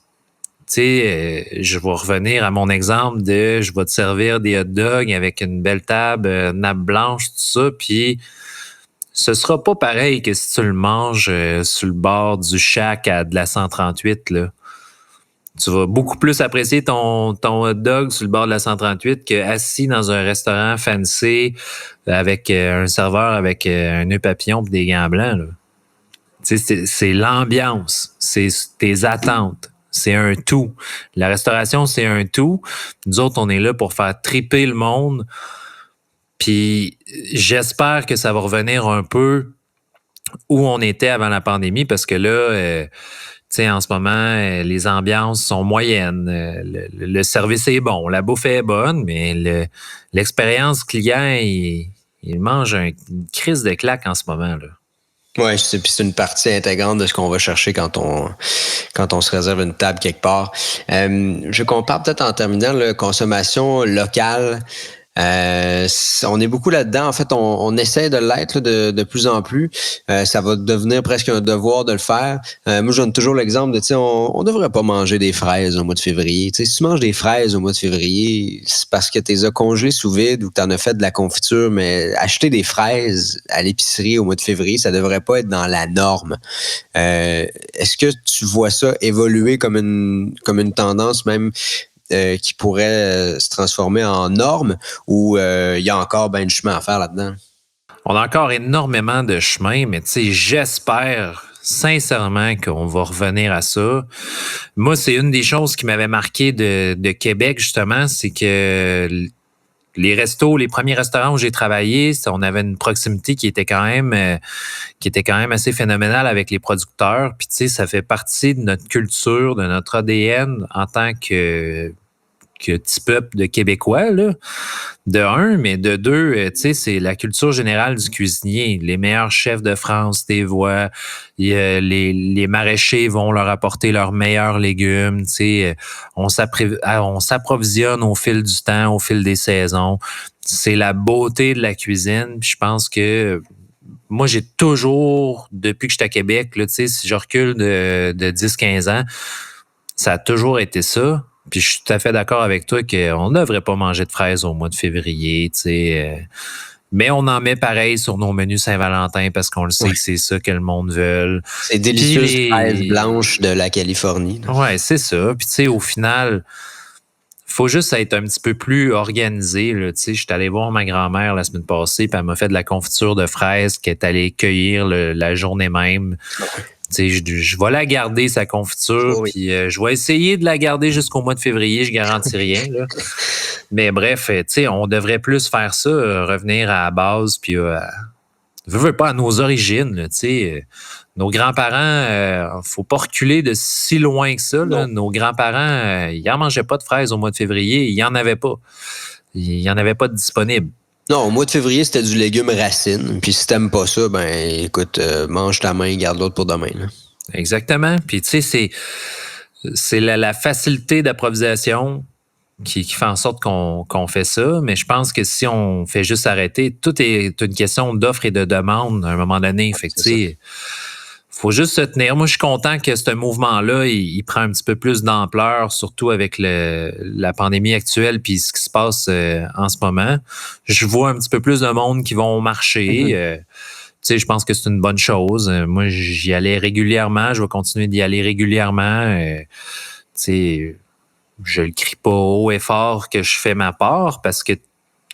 S3: Tu sais, je vais revenir à mon exemple de je vais te servir des hot dogs avec une belle table, nappe blanche, tout ça, puis ce sera pas pareil que si tu le manges sur le bord du shack à de la 138, là. Tu vas beaucoup plus apprécier ton hot dog sur le bord de la 138 que assis dans un restaurant fancy avec un serveur avec un nœud papillon et des gants blancs, là. Tu sais, c'est l'ambiance, c'est tes attentes. C'est un tout. La restauration, c'est un tout. Nous autres, on est là pour faire triper le monde. Puis j'espère que ça va revenir un peu où on était avant la pandémie parce que là, tu sais, en ce moment, les ambiances sont moyennes. Le service est bon, la bouffe est bonne, mais l'expérience client, il mange une crise de claque en ce moment, là.
S2: Oui, c'est une partie intégrante de ce qu'on va chercher quand on se réserve une table quelque part. Je compare peut-être en terminant la consommation locale. On est beaucoup là-dedans. En fait, on essaie de l'être là, de plus en plus. Ça va devenir presque un devoir de le faire. Moi, je donne toujours l'exemple de, tu sais, on devrait pas manger des fraises au mois de février. Tu sais, si tu manges des fraises au mois de février, c'est parce que tu les as congelées sous vide ou que tu en as fait de la confiture, mais acheter des fraises à l'épicerie au mois de février, ça devrait pas être dans la norme. Est-ce que tu vois ça évoluer comme une tendance même qui pourrait se transformer en norme ou il y a encore bien du chemin à faire là-dedans?
S3: On a encore énormément de chemin, mais tu sais, j'espère sincèrement qu'on va revenir à ça. Moi, c'est une des choses qui m'avait marqué de Québec, justement, c'est que les premiers restaurants où j'ai travaillé, on avait une proximité qui était quand même assez phénoménale avec les producteurs. Puis tu sais, ça fait partie de notre culture, de notre ADN en tant que petit peuple de Québécois, là, de un, mais de deux, tu sais, c'est la culture générale du cuisinier. Les meilleurs chefs de France, t'es vois, les maraîchers vont leur apporter leurs meilleurs légumes, tu sais, on s'approvisionne au fil du temps, au fil des saisons. C'est la beauté de la cuisine. Puis je pense que moi, j'ai toujours, depuis que j'étais à Québec, là, tu sais, si je recule de 10-15 ans, ça a toujours été ça. Puis je suis tout à fait d'accord avec toi qu'on ne devrait pas manger de fraises au mois de février, tu sais. Mais on en met pareil sur nos menus Saint-Valentin parce qu'on le sait que c'est ça que le monde veut.
S2: C'est délicieuses fraises blanches de la Californie.
S3: Ouais, c'est ça. Puis tu sais, au final, faut juste être un petit peu plus organisé, là. Tu sais, je suis allé voir ma grand-mère la semaine passée, puis elle m'a fait de la confiture de fraises qu'elle est allée cueillir la journée même. Tu sais, je vais la garder, sa confiture, puis je vais essayer de la garder jusqu'au mois de février, je garantis rien, là. Mais bref, tu sais, on devrait plus faire ça, revenir à la base, puis veux pas à nos origines, là, tu sais. Nos grands-parents, faut pas reculer de si loin que ça, là. Nos grands-parents, ils n'en mangeaient pas de fraises au mois de février, il n'y en avait pas. Il n'y en avait pas de disponible.
S2: Non, au mois de février, c'était du légume racine. Puis si t'aimes pas ça, ben écoute, mange ta main, garde l'autre pour demain, là.
S3: Exactement. Puis tu sais, c'est la facilité d'approvisionnement qui fait en sorte qu'on fait ça. Mais je pense que si on fait juste arrêter, tout est une question d'offre et de demande à un moment donné. Fait que tu sais, faut juste se tenir. Moi, je suis content que ce mouvement-là, il prend un petit peu plus d'ampleur, surtout avec la pandémie actuelle puis ce qui se passe en ce moment. Je vois un petit peu plus de monde qui vont marcher. Tu sais, je pense que c'est une bonne chose. Moi, j'y allais régulièrement. Je vais continuer d'y aller régulièrement. Tu sais, je le crie pas haut et fort que je fais ma part parce que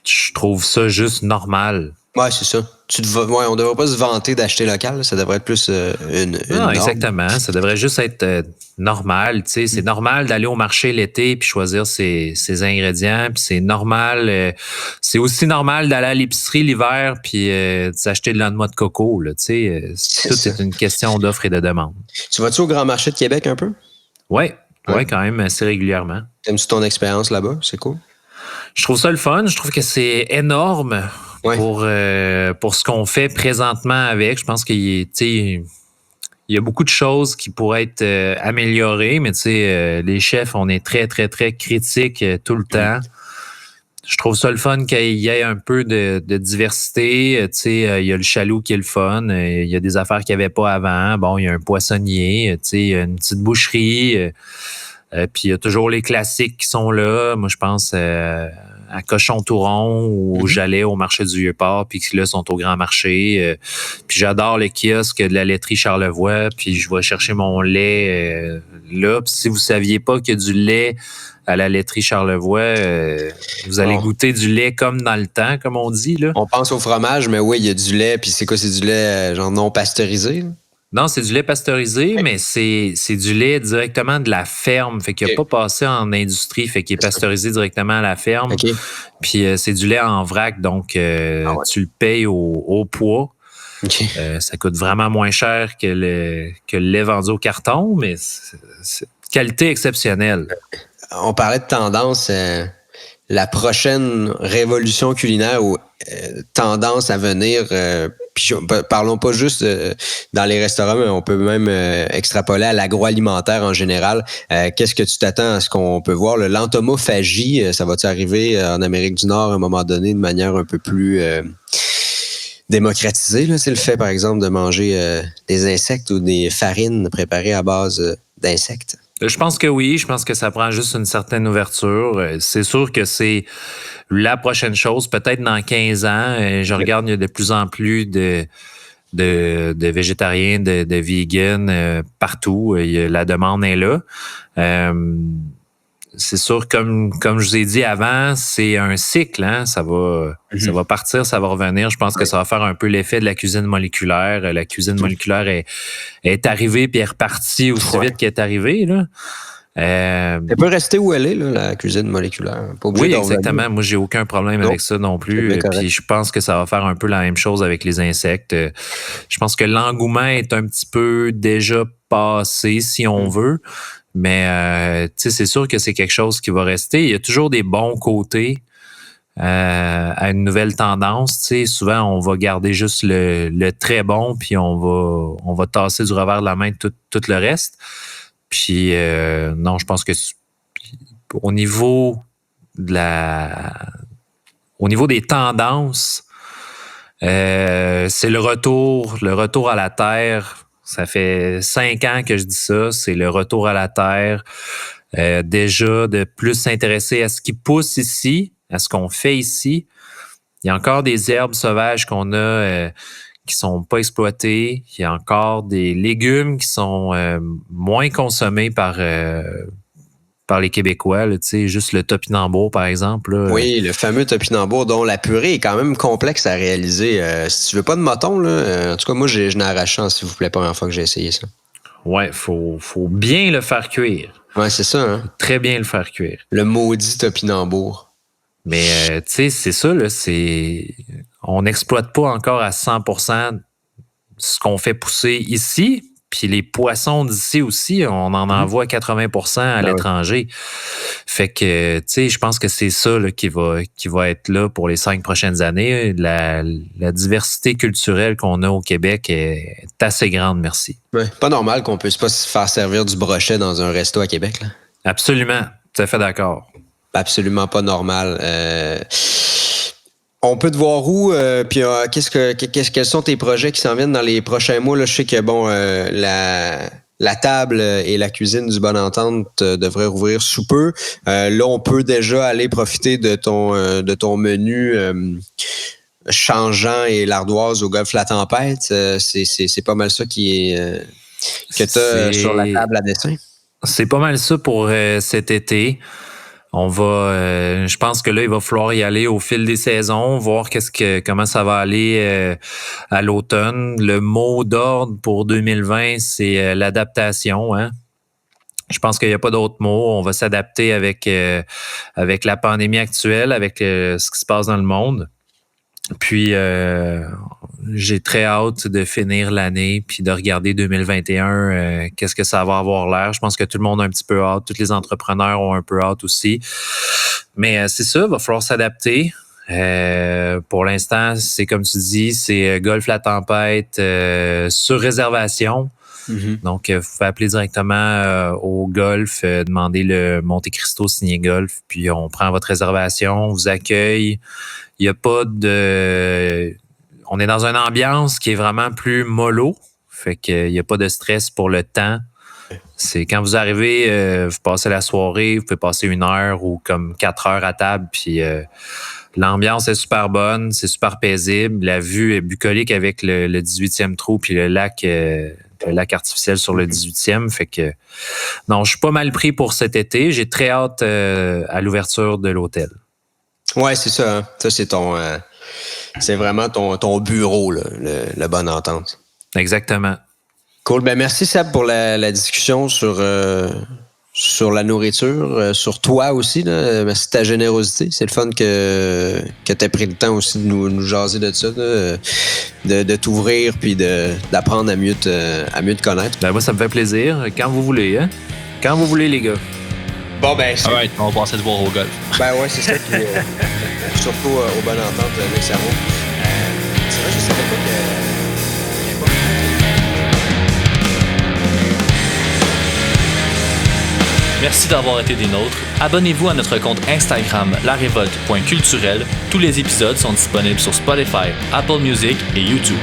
S3: je trouve ça juste normal.
S2: Ouais, c'est ça. On devrait pas se vanter d'acheter local. Là. Ça devrait être plus une norme.
S3: Exactement. Ça devrait juste être normal. Tu sais, c'est normal d'aller au marché l'été puis choisir ses ingrédients. Puis c'est normal. C'est aussi normal d'aller à l'épicerie l'hiver puis s'acheter de la noix de coco. Là, tu sais, tout est une question d'offre et de demande.
S2: Tu vas-tu au Grand Marché de Québec un peu?
S3: Oui, quand même assez régulièrement.
S2: Aimes-tu ton expérience là-bas? C'est cool.
S3: Je trouve ça le fun. Je trouve que c'est énorme. Ouais. Pour ce qu'on fait présentement avec. Je pense qu'il y a beaucoup de choses qui pourraient être améliorées, mais les chefs, on est très, très, très critiques tout le temps. Je trouve ça le fun qu'il y ait un peu de diversité. Il y a le Chaloux qui est le fun. Il y a des affaires qu'il n'y avait pas avant. Bon, il y a un poissonnier, il y a une petite boucherie. Puis il y a toujours les classiques qui sont là. Moi, je pense à Cochon-Touron ou au Jalais au marché du Vieux-Port, puis qui là sont au Grand Marché. Puis j'adore le kiosque de la laiterie Charlevoix, puis je vais chercher mon lait là. Puis si vous saviez pas qu'il y a du lait à la laiterie Charlevoix, vous allez goûter du lait comme dans le temps, comme on dit. Là.
S2: On pense au fromage, mais oui, il y a du lait. Puis c'est quoi? C'est du lait genre non pasteurisé? Là?
S3: Non, c'est du lait pasteurisé, mais c'est du lait directement de la ferme. Fait qu'il n'a pas passé en industrie, fait qu'il est pasteurisé directement à la ferme. Okay. Puis c'est du lait en vrac, donc tu le payes au poids. Okay. Ça coûte vraiment moins cher que le lait vendu au carton, mais c'est qualité exceptionnelle.
S2: On parlait de tendance. La prochaine révolution culinaire ou tendance à venir, puis parlons pas juste dans les restaurants, mais on peut même extrapoler à l'agroalimentaire en général. Qu'est-ce que tu t'attends à ce qu'on peut voir? L'entomophagie, ça va-tu arriver en Amérique du Nord à un moment donné de manière un peu plus démocratisée? Là? C'est le fait, par exemple, de manger des insectes ou des farines préparées à base d'insectes.
S3: Je pense que oui. Je pense que ça prend juste une certaine ouverture. C'est sûr que c'est la prochaine chose. Peut-être dans 15 ans, je regarde, il y a de plus en plus de végétariens, de vegans partout. La demande est là. C'est sûr, comme je vous ai dit avant, c'est un cycle. Hein? Ça va partir, ça va revenir. Je pense que ça va faire un peu l'effet de la cuisine moléculaire. La cuisine moléculaire est arrivée puis est repartie aussi vite qu'elle est arrivée. Là.
S2: Elle peut rester où elle est, là, la cuisine moléculaire. Pas
S3: oui, exactement. Moi, j'ai aucun problème avec ça non plus. Puis je pense que ça va faire un peu la même chose avec les insectes. Je pense que l'engouement est un petit peu déjà passé, si on veut. Mais c'est sûr que c'est quelque chose qui va rester. Il y a toujours des bons côtés à une nouvelle tendance. Souvent, on va garder juste le très bon, puis on va tasser du revers de la main tout le reste. Puis non, je pense que au niveau des tendances, c'est le retour à la terre. Ça fait 5 ans que je dis ça, c'est le retour à la terre. Déjà, de plus s'intéresser à ce qui pousse ici, à ce qu'on fait ici. Il y a encore des herbes sauvages qu'on a qui sont pas exploitées. Il y a encore des légumes qui sont moins consommés par les Québécois, là, juste le topinambour, par exemple. Là.
S2: Oui, le fameux topinambour dont la purée est quand même complexe à réaliser. Si tu veux pas de mouton, là, en tout cas, moi, je n'ai arraché, s'il vous plaît, pas la première fois que j'ai essayé ça.
S3: Ouais, faut bien le faire cuire.
S2: Ouais, c'est ça. Hein?
S3: Très bien le faire cuire.
S2: Le maudit topinambour.
S3: Mais, tu sais, c'est ça, là, on n'exploite pas encore à 100% ce qu'on fait pousser ici. Puis les poissons d'ici aussi, on en envoie 80% à l'étranger. Fait que, tu sais, je pense que c'est ça là, qui va être là pour les 5 prochaines années. La diversité culturelle qu'on a au Québec est assez grande, merci.
S2: Ouais, pas normal qu'on puisse pas se faire servir du brochet dans un resto à Québec. Là.
S3: Absolument, tout à fait d'accord.
S2: Absolument pas normal. On peut te voir où, puis quels sont tes projets qui s'en viennent dans les prochains mois? Là, je sais que la table et la cuisine du Bonne Entente devraient rouvrir sous peu. Là, on peut déjà aller profiter de ton menu changeant et l'ardoise au golfe La Tempête. C'est pas mal ça que tu as sur la table à dessin.
S3: C'est pas mal ça pour cet été. Je pense que là, il va falloir y aller au fil des saisons, voir comment ça va aller à l'automne. Le mot d'ordre pour 2020, c'est l'adaptation, hein. Je pense qu'il n'y a pas d'autre mot. On va s'adapter avec la pandémie actuelle, avec ce qui se passe dans le monde. Puis, j'ai très hâte de finir l'année puis de regarder 2021, qu'est-ce que ça va avoir l'air. Je pense que tout le monde a un petit peu hâte. Tous les entrepreneurs ont un peu hâte aussi. Mais c'est ça, il va falloir s'adapter. Pour l'instant, c'est comme tu dis, c'est Golf La Tempête sur réservation. Mm-hmm. Donc, vous pouvez appeler directement au Golf, demander le Monte Cristo signé Golf, puis on prend votre réservation, on vous accueille. Il n'y a pas de... On est dans une ambiance qui est vraiment plus mollo, fait qu'il n'y a pas de stress pour le temps. C'est quand vous arrivez, vous passez la soirée, vous pouvez passer 1 heure ou comme 4 heures à table, puis l'ambiance est super bonne, c'est super paisible. La vue est bucolique avec le 18e trou, puis le lac artificiel sur le 18e. Fait que non, je suis pas mal pris pour cet été. J'ai très hâte à l'ouverture de l'hôtel.
S2: Ouais, c'est ça. Hein. Ça, c'est vraiment ton bureau, là, la bonne entente.
S3: Exactement.
S2: Cool. Ben merci, Seb, pour la discussion sur la nourriture, sur toi aussi. Là. Merci de ta générosité. C'est le fun que tu aies pris le temps aussi de nous jaser de ça, de t'ouvrir puis d'apprendre à mieux te connaître.
S3: Ben moi, ça me fait plaisir. Quand vous voulez, hein? Quand vous voulez, les gars.
S2: Bon, ben, c'est...
S1: Alright, on va passer de voir au golf.
S2: Ben ouais, c'est ça. Puis, surtout aux bonnes ententes avec Saro. C'est vrai, je savais pas que...
S1: Merci d'avoir été des nôtres. Abonnez-vous à notre compte Instagram larévolte.culturel. Tous les épisodes sont disponibles sur Spotify, Apple Music et YouTube.